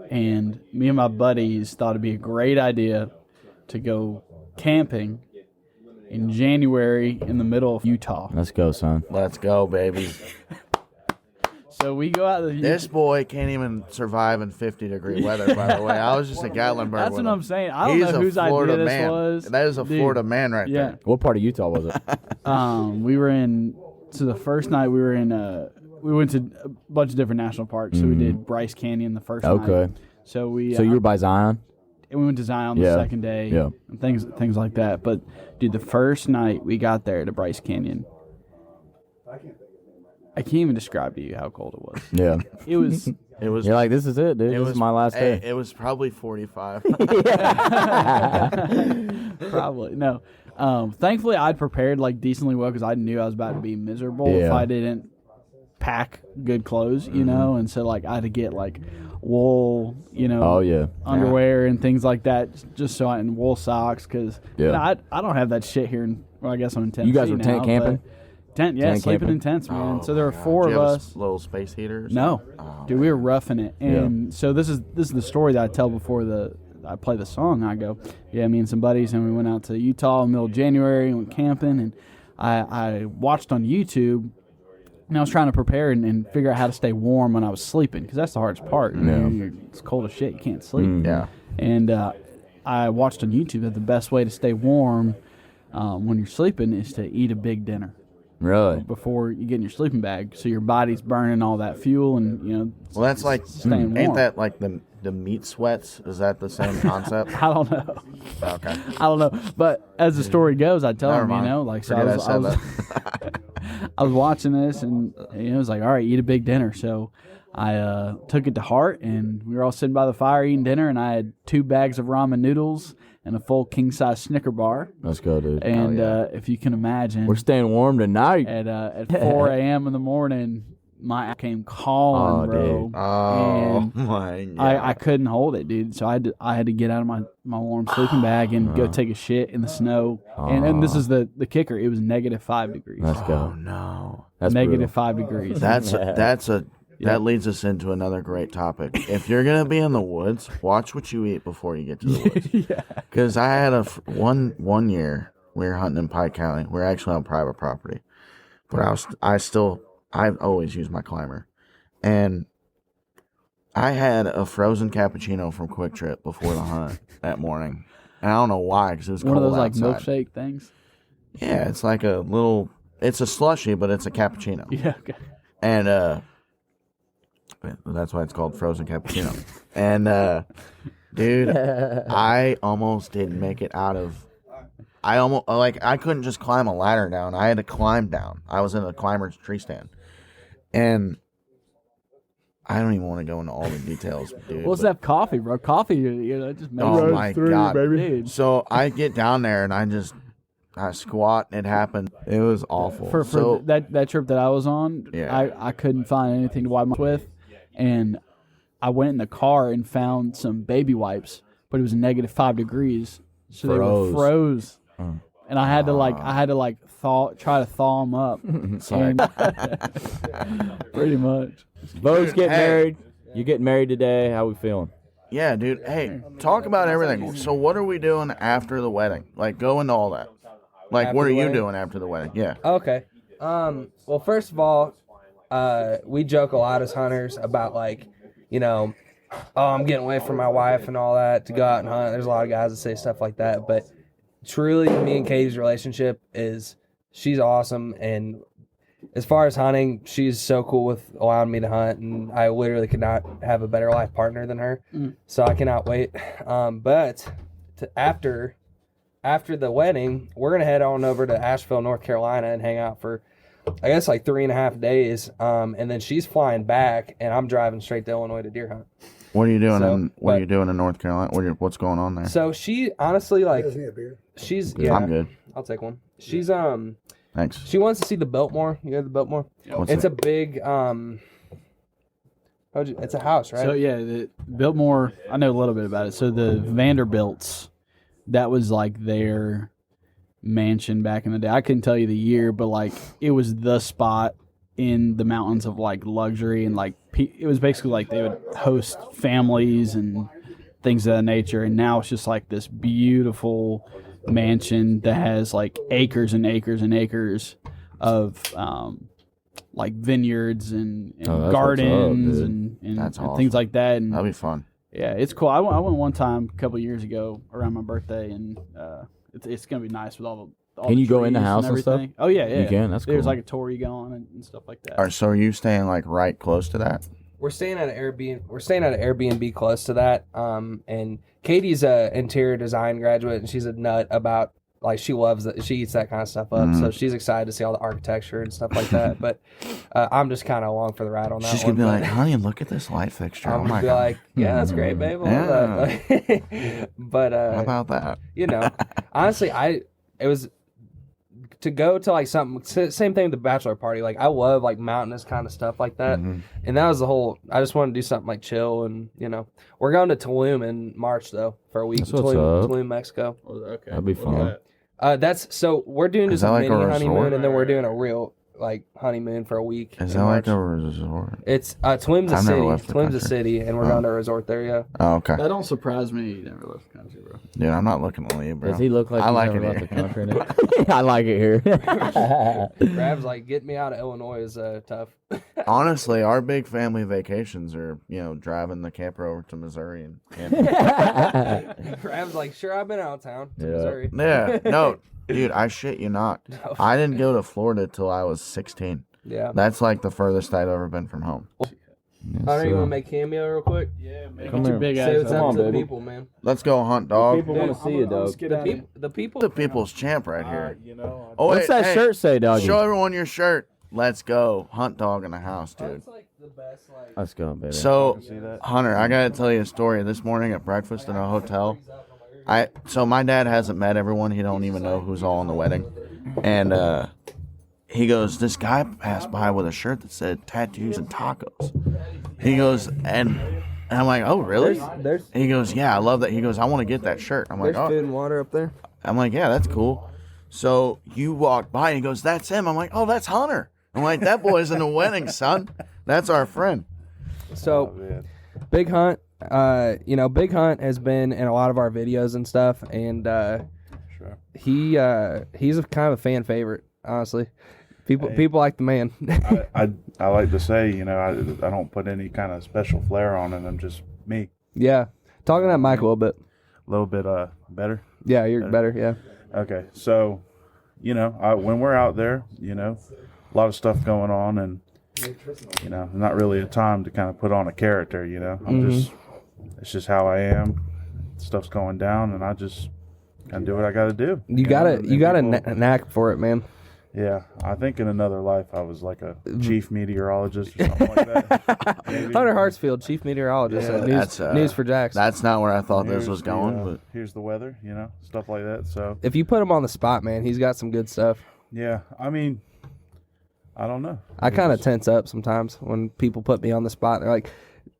Speaker 7: and me and my buddies thought it'd be a great idea to go camping in January in the middle of Utah.
Speaker 3: Let's go, son.
Speaker 4: Let's go, baby.
Speaker 7: So we go out to
Speaker 4: This boy can't even survive in 50-degree weather, by the way. I was just at Gatlinburg.
Speaker 7: That's
Speaker 4: with
Speaker 7: what
Speaker 4: him.
Speaker 7: I'm saying. I don't
Speaker 4: He's
Speaker 7: know
Speaker 4: a
Speaker 7: whose
Speaker 4: Florida
Speaker 7: idea this
Speaker 4: man.
Speaker 7: was.
Speaker 4: That is a
Speaker 7: Dude,
Speaker 4: Florida man right there.
Speaker 3: What part of Utah was it?
Speaker 7: We were in. So the first night we were in. We went to a bunch of different national parks. So we did Bryce Canyon the first night.
Speaker 3: Okay.
Speaker 7: So we.
Speaker 3: So you were by Zion?
Speaker 7: And we went to Zion the second day.
Speaker 3: Yeah.
Speaker 7: And things like that. But dude, the first night we got there to Bryce Canyon, I can't even describe to you how cold it was.
Speaker 3: Yeah.
Speaker 7: It was.
Speaker 4: It was.
Speaker 3: You're like, this is it, dude. This is my last day.
Speaker 4: It was probably 45.
Speaker 7: Probably no. Thankfully, I'd prepared like decently well because I knew I was about to be miserable if
Speaker 3: Yeah.
Speaker 7: I didn't pack good clothes, you know. And so like I had to get like wool, you know,
Speaker 3: Oh, yeah.
Speaker 7: underwear and things like that, just so and wool socks because
Speaker 3: Yeah.
Speaker 7: I don't have that shit here. I guess I'm in Tennessee.
Speaker 3: You guys were tent
Speaker 7: now,
Speaker 3: camping?
Speaker 7: but- Tent, yeah,
Speaker 3: Tent
Speaker 7: sleeping
Speaker 3: camping?
Speaker 7: in tents, man.
Speaker 4: Oh,
Speaker 7: so there were
Speaker 4: my
Speaker 7: four
Speaker 4: God.
Speaker 7: of
Speaker 4: Do you have
Speaker 7: us.
Speaker 4: little space heaters?
Speaker 7: No, dude, we were roughing it, and so this is the story that I tell before I play the song. I go, yeah, me and some buddies, and we went out to Utah in the middle of January and went camping, and I watched on YouTube, and I was trying to prepare and figure out how to stay warm when I was sleeping, because that's the hardest part. It's cold as shit, you can't sleep.
Speaker 4: Yeah.
Speaker 7: And I watched on YouTube that the best way to stay warm when you're sleeping is to eat a big dinner.
Speaker 3: Really?
Speaker 7: Before you get in your sleeping bag, so your body's burning all that fuel, and you know.
Speaker 4: Well, that's like,
Speaker 7: staying warm.
Speaker 4: ain't that like the meat sweats? Is that the same concept?
Speaker 7: I don't know.
Speaker 4: Okay.
Speaker 7: I don't know. But as the story goes, I tell
Speaker 4: Never
Speaker 7: him,
Speaker 4: mind.
Speaker 7: you know, like so
Speaker 4: Forget
Speaker 7: I was I was watching this, and you know, it was like, all right, eat a big dinner. So I took it to heart, and we were all sitting by the fire eating dinner, and I had 2 bags of ramen noodles and a full king-size Snicker bar.
Speaker 3: Let's go, dude.
Speaker 7: And if you can imagine,
Speaker 3: We're staying warm tonight.
Speaker 7: at 4 a.m. in the morning, my ass came calling, bro.
Speaker 3: dude.
Speaker 4: Oh,
Speaker 7: And
Speaker 4: my God.
Speaker 7: I couldn't hold it, dude. So I had to get out of my warm sleeping bag and go take a shit in the snow. And this is the kicker. It was -5 degrees.
Speaker 3: Let's
Speaker 4: Oh,
Speaker 3: go.
Speaker 4: no.
Speaker 3: That's
Speaker 7: -5 degrees.
Speaker 4: That leads us into another great topic. If you're gonna be in the woods, watch what you eat before you get to the woods. Because I had one year we were hunting in Pike County. We were actually on private property, but I always use my climber, and I had a frozen cappuccino from Quick Trip before the hunt that morning, and I don't know why because it was
Speaker 7: one
Speaker 4: cold
Speaker 7: of those like
Speaker 4: outside.
Speaker 7: milkshake things.
Speaker 4: Yeah, it's like a little. It's a slushy, but it's a cappuccino.
Speaker 7: Yeah. Okay.
Speaker 4: And that's why it's called frozen cappuccino. And dude, I almost didn't make it out of. I couldn't just climb a ladder down. I had to climb down. I was in a climber's tree stand, and I don't even want to go into all the details, dude.
Speaker 7: What's that coffee, bro? Coffee, you know, it just makes
Speaker 4: Oh
Speaker 7: it
Speaker 4: my
Speaker 7: through,
Speaker 4: God.
Speaker 7: baby. Dude.
Speaker 4: So I get down there and I squat and it happened. It was awful.
Speaker 7: For
Speaker 4: so
Speaker 7: that trip that I was on,
Speaker 4: Yeah.
Speaker 7: I couldn't find anything to wipe my with, and I went in the car and found some baby wipes, but it was -5 degrees, so they were froze, and I had to try to thaw them up.
Speaker 4: Sorry.
Speaker 7: Pretty much.
Speaker 3: Bo's getting
Speaker 4: hey.
Speaker 3: married. You getting married today. How we feeling?
Speaker 4: Yeah, dude. Hey, talk about everything. So what are we doing after the wedding? Like, go into all that. Like,
Speaker 2: After
Speaker 4: what are
Speaker 2: the
Speaker 4: you
Speaker 2: wedding?
Speaker 4: doing after the wedding? Yeah.
Speaker 2: Okay. Well, first of all, we joke a lot as hunters about like, you know, oh, I'm getting away from my wife and all that to go out and hunt. There's a lot of guys that say stuff like that, but truly, me and Katie's relationship is she's awesome, and as far as hunting, she's so cool with allowing me to hunt, and I literally could not have a better life partner than her. So I cannot wait. But after the wedding, we're gonna head on over to Asheville, North Carolina, and hang out for, I guess, like 3.5 days. And then she's flying back, and I'm driving straight to Illinois to deer hunt.
Speaker 4: What are you doing?
Speaker 2: So,
Speaker 4: What are you doing in North Carolina? What's going on there?
Speaker 2: So she honestly like
Speaker 5: Doesn't he a beer?
Speaker 2: she's yeah.
Speaker 4: I'm good.
Speaker 2: I'll take one. She's
Speaker 4: Thanks.
Speaker 2: she wants to see the Biltmore. You know the Biltmore?
Speaker 4: What's
Speaker 2: It's
Speaker 4: it?
Speaker 2: a big it's a house, right?
Speaker 7: So yeah, the Biltmore. I know a little bit about it. So the Vanderbilts, that was like their mansion back in the day. I couldn't tell you the year, but like it was the spot in the mountains of like luxury, and like it was basically like they would host families and things of that nature. And now it's just like this beautiful mansion that has like acres and acres and acres of like vineyards and
Speaker 3: Oh, that's
Speaker 7: gardens
Speaker 3: what's up,
Speaker 7: and
Speaker 4: That's
Speaker 7: and
Speaker 4: awesome.
Speaker 7: things like that. And
Speaker 4: That'll be fun.
Speaker 7: yeah, it's cool. I went one time a couple of years ago around my birthday, and it's gonna be nice with all the.
Speaker 3: Can you go in the
Speaker 7: trees
Speaker 3: house and stuff?
Speaker 7: everything. Oh yeah, yeah.
Speaker 3: You can, that's
Speaker 7: There's
Speaker 3: cool.
Speaker 7: like a tour you go on and stuff like that.
Speaker 4: All right, so are you staying like right close to that?
Speaker 2: We're staying at an Airbnb. We're staying at an Airbnb close to that. And Katie's a interior design graduate, and she's a nut about like she loves that. She eats that kind of stuff up, so she's excited to see all the architecture and stuff like that. But I'm just kind of along for the ride on that.
Speaker 4: She's gonna
Speaker 2: one,
Speaker 4: be
Speaker 2: but
Speaker 4: like, honey, look at this light fixture.
Speaker 2: I'm
Speaker 4: Oh
Speaker 2: gonna
Speaker 4: my
Speaker 2: be
Speaker 4: god.
Speaker 2: like, yeah, that's great, babe. I love that. But
Speaker 4: How about that?
Speaker 2: you know, honestly, it was to go to like something same thing with the bachelor party. Like I love like mountainous kind of stuff like that, and that was the whole. I just wanted to do something like chill, and you know, we're going to Tulum in March though for a week.
Speaker 3: That's what's up.
Speaker 2: Tulum, Mexico.
Speaker 7: Okay,
Speaker 3: That'd be fun.
Speaker 2: That's so we're doing
Speaker 4: Is
Speaker 2: just a
Speaker 4: that like a
Speaker 2: mini honeymoon,
Speaker 4: resort?
Speaker 2: and then we're doing a real like honeymoon for a week.
Speaker 4: Is
Speaker 2: in
Speaker 4: that like
Speaker 2: March.
Speaker 4: a resort?
Speaker 2: It's Tulum's a
Speaker 4: I've never
Speaker 2: city.
Speaker 4: left the
Speaker 2: Tulum's a
Speaker 4: country.
Speaker 2: city, and we're going to a resort there. Yeah.
Speaker 4: Oh, okay.
Speaker 7: That don't surprise me. You never left the country, bro.
Speaker 4: Dude, I'm not looking to leave, bro.
Speaker 3: Does he look like
Speaker 4: I
Speaker 3: he's
Speaker 4: like
Speaker 3: never
Speaker 4: it
Speaker 3: left
Speaker 4: here.
Speaker 3: the country? Nick? I like it here.
Speaker 2: Rav's like, get me out of Illinois is tough.
Speaker 4: Honestly, our big family vacations are, driving the camper over to Missouri and
Speaker 2: Rav's like, sure, I've been out of town to
Speaker 3: Yeah.
Speaker 2: Missouri.
Speaker 4: yeah, no, dude, I shit you not. I didn't go to Florida till I was 16.
Speaker 2: Yeah.
Speaker 4: That's like the furthest I'd ever been from home.
Speaker 2: Hunter, you want to make cameo real quick?
Speaker 7: Yeah, man.
Speaker 3: Come
Speaker 7: Get your
Speaker 3: here.
Speaker 7: big
Speaker 2: Say
Speaker 7: ass
Speaker 2: what's
Speaker 7: up.
Speaker 2: up
Speaker 3: on,
Speaker 2: to the
Speaker 3: baby.
Speaker 2: people, man.
Speaker 4: Let's go hunt, dog.
Speaker 3: People want to see you, dog.
Speaker 2: The people.
Speaker 4: The people's champ right here. Oh,
Speaker 3: What's
Speaker 4: wait,
Speaker 3: that
Speaker 4: hey,
Speaker 3: shirt say, doggy?
Speaker 4: Show everyone your shirt. Let's go. Hunt dog in the house, dude.
Speaker 2: That's like the best, like.
Speaker 3: Let's go, baby.
Speaker 4: So, Hunter, I gotta tell you a story. This morning at breakfast in a hotel, so my dad hasn't met everyone. He don't even know who's all in the wedding, and he goes, this guy passed by with a shirt that said tattoos and tacos. He goes, and I'm like, oh really?
Speaker 2: There's
Speaker 4: He goes, yeah, I love that. He goes, I want to get that shirt. I'm like,
Speaker 2: food
Speaker 4: oh.
Speaker 2: and water up there.
Speaker 4: I'm like, yeah, that's cool. So you walk by and he goes, that's him. I'm like, oh, that's Hunter. I'm like, that boy's in the wedding, son. That's our friend.
Speaker 2: So, Big Hunt, Big Hunt has been in a lot of our videos and stuff, and he's a kind of a fan favorite, honestly. People like the man.
Speaker 8: I like to say, I don't put any kind of special flair on it. I'm just me.
Speaker 2: Yeah. Talking to that mic a little bit.
Speaker 8: A little bit better.
Speaker 2: Yeah, you're better, yeah.
Speaker 8: Okay, so, when we're out there, a lot of stuff going on, and not really a time to kind of put on a character. It's just how I am. Stuff's going down, and I just kind of do what I got to do.
Speaker 2: You got a knack for it, man.
Speaker 8: Yeah, I think in another life I was like a chief meteorologist or something like that. Maybe.
Speaker 2: Hunter Hartsfield, chief meteorologist.
Speaker 8: Yeah,
Speaker 2: at News for Jax.
Speaker 4: That's not where I thought this
Speaker 8: Here's
Speaker 4: was
Speaker 8: the,
Speaker 4: going. But
Speaker 8: here's the weather, stuff like that. So
Speaker 2: If you put him on the spot, man, he's got some good stuff.
Speaker 8: yeah, I mean, I don't know.
Speaker 2: I kind of tense up sometimes when people put me on the spot. They're like,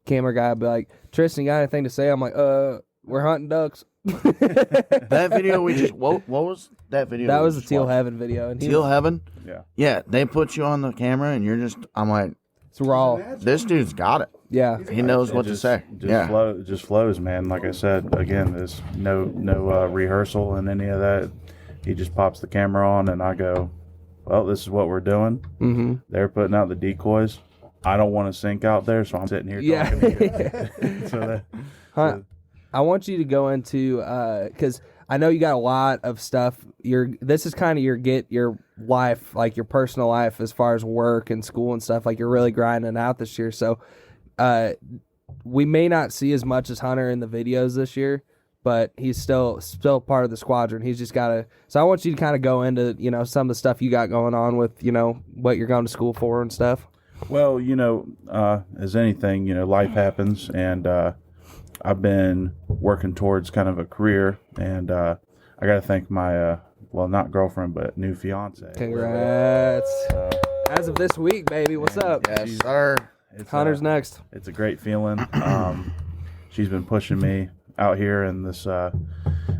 Speaker 2: camera guy, be like, Tristan, you got anything to say? I'm like, we're hunting ducks.
Speaker 4: that video we just what was that video?
Speaker 2: That
Speaker 4: we
Speaker 2: was the
Speaker 4: just
Speaker 2: Teal
Speaker 4: watched?
Speaker 2: Heaven video. And he
Speaker 4: Teal
Speaker 2: was-
Speaker 4: Heaven.
Speaker 8: Yeah.
Speaker 4: Yeah, they put you on the camera and you're just. I'm like,
Speaker 2: It's raw.
Speaker 4: This dude's got it.
Speaker 2: Yeah.
Speaker 4: He knows what to say.
Speaker 8: It just flows, man. Like I said, again, there's no rehearsal and any of that. He just pops the camera on, and I go, well, this is what we're doing.
Speaker 2: Mm-hmm.
Speaker 8: They're putting out the decoys. I don't want to sink out there, so I'm sitting here talking to you. So
Speaker 2: I want you to go into because I know you got a lot of stuff. This is kind of your life, like your personal life, as far as work and school and stuff. Like you're really grinding out this year, so we may not see as much as Hunter in the videos this year, but he's still part of the squadron. He's just got to. So I want you to kind of go into some of the stuff you got going on with what you're going to school for and stuff.
Speaker 8: Well, as anything, life happens, and I've been working towards kind of a career, and I got to thank my, not girlfriend, but new fiance.
Speaker 2: Congrats. As of this week, baby. What's up?
Speaker 4: Yes, sir.
Speaker 2: Hunter's next.
Speaker 8: It's a great feeling. She's been pushing me out here in this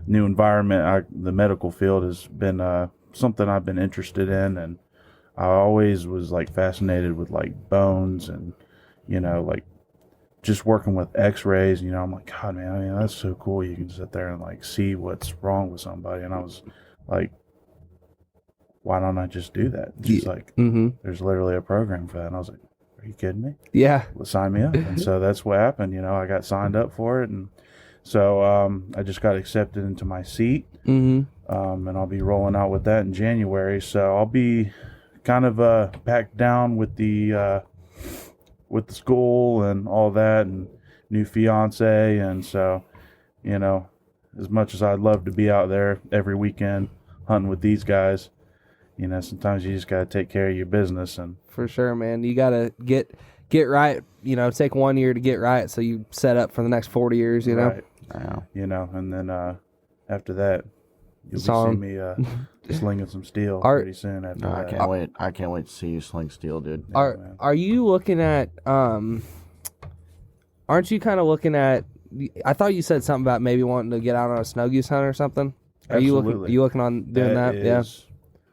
Speaker 8: new environment. The medical field has been something I've been interested in, and I always was fascinated with bones and just working with x-rays. I'm like, God, man, I mean, that's so cool. You can sit there and see what's wrong with somebody. And I was like, why don't I just do that? And she's like, there's literally a program for that. And I was like, are you kidding me?
Speaker 2: Yeah.
Speaker 8: Well, sign me up. And so that's what happened. I got signed up for it, and so I just got accepted into my seat. And I'll be rolling out with that in January. So I'll be kind of packed down with the school and all that, and new fiance. And so as much as I'd love to be out there every weekend hunting with these guys, sometimes you just got to take care of your business. And
Speaker 2: for sure, man, you got to get right. Take 1 year to get right, so you set up for the next 40 years.
Speaker 8: Right.
Speaker 4: Wow.
Speaker 8: And then after that, you'll be seeing me slinging some steel pretty soon. After that,
Speaker 4: I can't wait. I can't wait to see you sling steel, dude.
Speaker 2: Are you looking at? Aren't you kind of looking at? I thought you said something about maybe wanting to get out on a snow goose hunt or something. Are
Speaker 8: Absolutely.
Speaker 2: you looking on doing that? Yeah.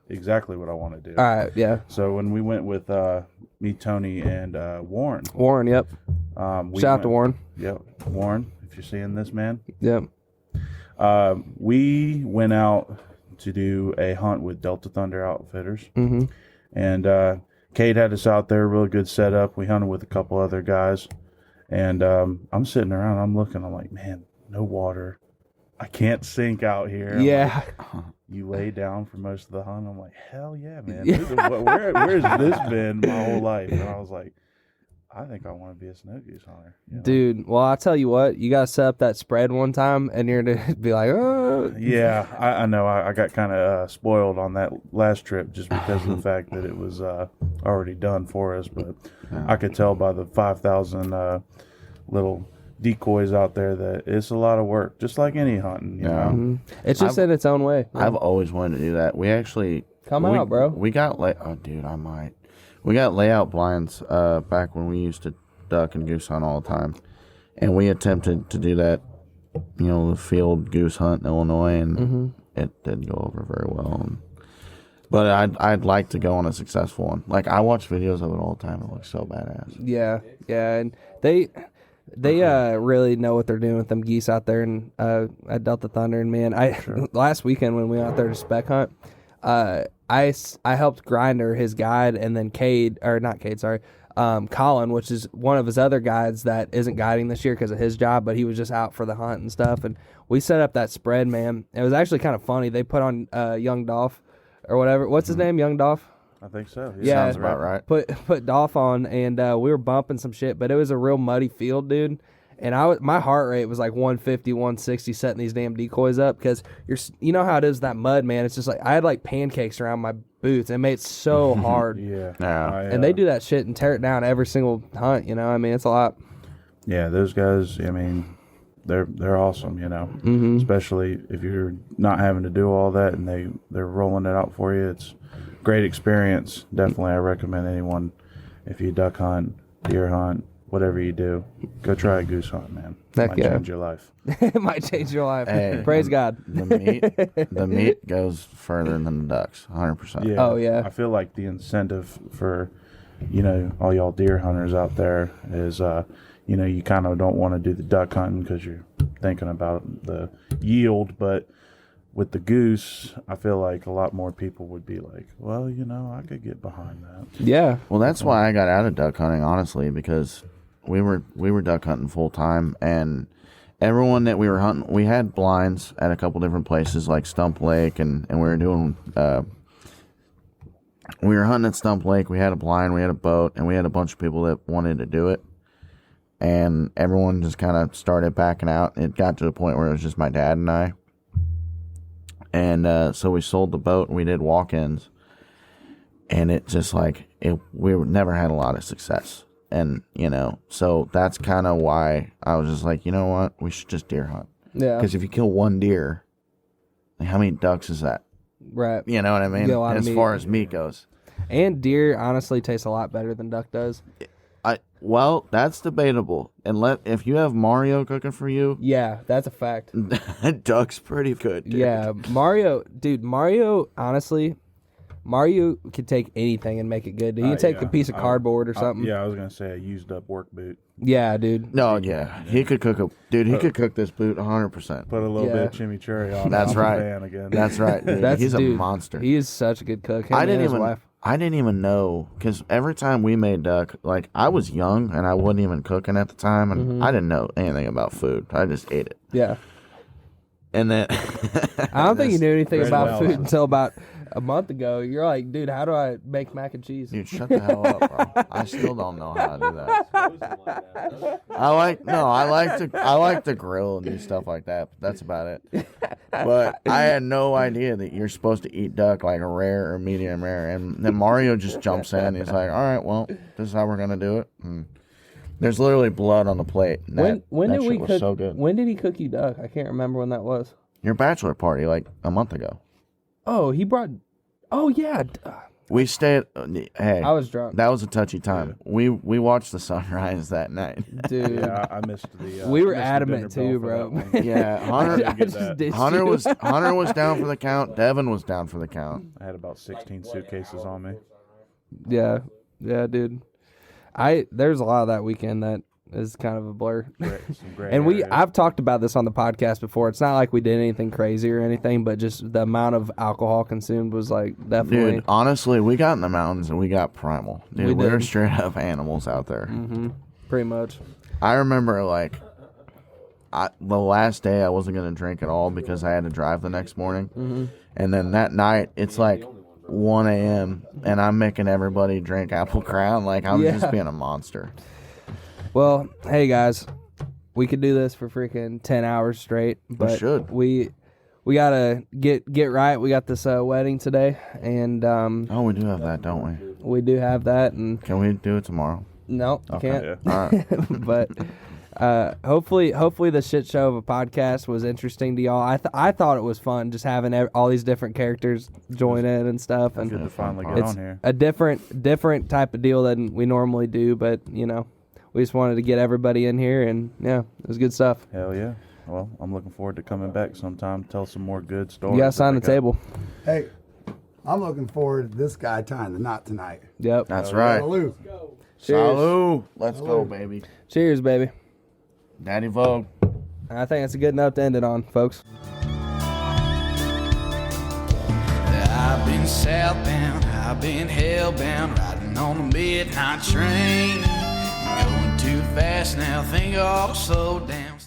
Speaker 8: Exactly what I want to do.
Speaker 2: All right. Yeah.
Speaker 8: So when we went with me, Tony, and Warren.
Speaker 2: Warren. Yep. Shout out to Warren.
Speaker 8: Yep. Warren, if you're seeing this, man.
Speaker 2: Yep.
Speaker 8: We went out to do a hunt with Delta Thunder Outfitters. And Kate had us out there, really good setup. We hunted with a couple other guys. And I'm sitting around, I'm looking, I'm like, man, no water. I can't sink out here.
Speaker 2: Yeah.
Speaker 8: Like, you lay down for most of the hunt. I'm like, hell yeah, man. Where's this been my whole life? And I was like, I think I want to be a snow goose hunter.
Speaker 2: Dude, well, I'll tell you what, you got to set up that spread one time, and you're going to be like, oh.
Speaker 8: Yeah, I know. I got kind of spoiled on that last trip just because of the fact that it was already done for us. But I could tell by the 5,000 little decoys out there that it's a lot of work, just like any hunting. You know?
Speaker 2: It's just in its own way.
Speaker 4: I've always wanted to do that. We actually
Speaker 2: Come out, bro.
Speaker 4: We got dude, I might. We got layout blinds back when we used to duck and goose hunt all the time, and we attempted to do that, the field goose hunt in Illinois, and it didn't go over very well. But I'd like to go on a successful one. Like, I watch videos of it all the time. It looks so badass.
Speaker 2: Yeah, and they really know what they're doing with them geese out there and at Delta Thunder. And man, last weekend when we went out there to spec hunt, I helped Grinder, his guide, and then Colin, which is one of his other guides that isn't guiding this year because of his job, but he was just out for the hunt and stuff. And we set up that spread, man. It was actually kind of funny. They put on Young Dolph or whatever. What's his name? Young Dolph?
Speaker 8: I think so.
Speaker 2: Yeah,
Speaker 4: sounds about right.
Speaker 2: Put Dolph on, and we were bumping some shit, but it was a real muddy field, dude. And my heart rate was like 150, 160 setting these damn decoys up because you know how it is, that mud, man. It's just like I had like pancakes around my boots. It made it so hard.
Speaker 8: Yeah.
Speaker 2: And they do that shit and tear it down every single hunt. I mean, it's a lot.
Speaker 8: Yeah, those guys. I mean, they're awesome. Especially if you're not having to do all that and they're rolling it out for you. It's a great experience. Definitely, I recommend anyone, if you duck hunt, deer hunt, whatever you do, go try a goose hunt, man.
Speaker 2: Heck yeah.
Speaker 8: Change your life.
Speaker 2: It might change your life.
Speaker 4: Hey,
Speaker 2: Praise God.
Speaker 4: The meat goes further than the ducks, 100%.
Speaker 8: Yeah.
Speaker 2: Oh, yeah.
Speaker 8: I feel like the incentive for you know, all y'all deer hunters out there is, you know, you kind of don't want to do the duck hunting because you're thinking about the yield. But with the goose, I feel like a lot more people would be like, well, you know, I could get behind that.
Speaker 2: Yeah.
Speaker 4: Well, that's why I got out of duck hunting, honestly, because we were duck hunting full time, and everyone that we were hunting, we had blinds at a couple different places like Stump Lake, and we were doing. We were hunting at Stump Lake. We had a blind, we had a boat, and we had a bunch of people that wanted to do it. And everyone just kind of started backing out. It got to the point where it was just my dad and I. And so we sold the boat and we did walk-ins. And it just we never had a lot of success. And, you know, so that's kind of why I was just like, you know what? We should just deer hunt.
Speaker 2: Yeah.
Speaker 4: Because if you kill one deer, how many ducks is that?
Speaker 2: Right.
Speaker 4: You know what I mean?
Speaker 2: Get a lot of
Speaker 4: As
Speaker 2: meat.
Speaker 4: far as meat goes.
Speaker 2: And deer honestly tastes a lot better than duck does.
Speaker 4: Well, that's debatable. And if you have Mario cooking for you,
Speaker 2: Yeah, that's a fact.
Speaker 4: duck's pretty good, dude.
Speaker 2: Yeah, Mario, honestly, Mario could take anything and make it good. Dude. He can take a piece of cardboard or something.
Speaker 8: Yeah, I was going to say a used up work boot.
Speaker 2: Yeah, dude.
Speaker 4: No, yeah. He could cook he could cook this boot 100%.
Speaker 8: Put a little
Speaker 2: Yeah.
Speaker 8: bit of chimichurri on it.
Speaker 4: That's
Speaker 8: off the
Speaker 4: right.
Speaker 8: pan again.
Speaker 4: That's right, dude. He's a monster.
Speaker 2: He is such a good cook. Him
Speaker 4: I
Speaker 2: and
Speaker 4: didn't
Speaker 2: his
Speaker 4: even
Speaker 2: wife.
Speaker 4: I didn't even know, because every time we made duck, like, I was young and I wasn't even cooking at the time, and I didn't know anything about food. I just ate it.
Speaker 2: Yeah.
Speaker 4: And then
Speaker 2: I don't think you knew anything
Speaker 8: great
Speaker 2: about food
Speaker 8: analysis.
Speaker 2: until about a month ago. You're like, dude, how do I make mac and cheese?
Speaker 4: Dude, shut the hell up, bro. I still don't know how to do that. I like to grill and do stuff like that, but that's about it. But I had no idea that you're supposed to eat duck like a rare or medium rare. And then Mario just jumps in. He's like, all right, well, this is how we're going to do it. And there's literally blood on the plate. And
Speaker 2: When
Speaker 4: that
Speaker 2: did we
Speaker 4: shit was
Speaker 2: cook?
Speaker 4: so good.
Speaker 2: When did he cook you duck? I can't remember when that was.
Speaker 4: Your bachelor party, like a month ago.
Speaker 2: Oh, he brought. Oh yeah.
Speaker 4: We stayed. Hey,
Speaker 2: I was drunk.
Speaker 4: That was a touchy time. We watched the sunrise that night.
Speaker 2: Dude.
Speaker 8: Yeah, I missed the.
Speaker 2: We were
Speaker 8: missed the
Speaker 2: adamant
Speaker 8: dinner
Speaker 2: too,
Speaker 8: bell
Speaker 2: bro.
Speaker 8: for that one.
Speaker 4: Yeah, Hunter.
Speaker 2: I just ditched
Speaker 4: Hunter
Speaker 2: you.
Speaker 4: was down for the count. Devin was down for the count.
Speaker 8: I had about 16 suitcases on me.
Speaker 2: Yeah, dude. There's a lot of that weekend that is kind of a blur.
Speaker 8: Some great
Speaker 2: And
Speaker 8: areas.
Speaker 2: I've talked about this on the podcast before. It's not like we did anything crazy or anything, but just the amount of alcohol consumed was like definitely.
Speaker 4: Dude, honestly, we got in the mountains and we got primal. Dude,
Speaker 2: We
Speaker 4: we were
Speaker 2: did.
Speaker 4: straight up animals out there.
Speaker 2: Pretty much.
Speaker 4: I remember the last day I wasn't gonna drink at all because I had to drive the next morning, and then that night it's like 1 a.m. and I'm making everybody drink Apple Crown. Like I'm
Speaker 2: Yeah.
Speaker 4: just being a monster.
Speaker 2: Well, hey guys, we could do this for freaking 10 hours straight, but
Speaker 4: should.
Speaker 2: we gotta get right. We got this wedding today, and
Speaker 4: Oh, we do have that, don't we?
Speaker 2: we do have that. And
Speaker 4: Can we do it tomorrow?
Speaker 2: no, can't.
Speaker 8: Yeah.
Speaker 4: All right.
Speaker 2: But hopefully the shit show of a podcast was interesting to y'all. I thought it was fun just having all these different characters join in and stuff, and
Speaker 8: Good to finally get
Speaker 2: it's
Speaker 8: on here.
Speaker 2: a different type of deal than we normally do. But you know, we just wanted to get everybody in here, and yeah, it was good stuff.
Speaker 8: Hell yeah. Well, I'm looking forward to coming back sometime, tell some more good stories.
Speaker 2: You gotta sign the
Speaker 8: that I got.
Speaker 2: table.
Speaker 5: Hey, I'm looking forward to this guy tying the knot tonight.
Speaker 2: Yep.
Speaker 4: That's right.
Speaker 5: Salute.
Speaker 2: Cheers.
Speaker 4: Salud. Let's go, baby.
Speaker 2: Cheers, baby.
Speaker 4: Daddy Vogue.
Speaker 2: I think that's a good note to end it on, folks.
Speaker 1: I've been southbound, I've been hellbound, riding on a midnight train. Going too fast now, think I'll slow down.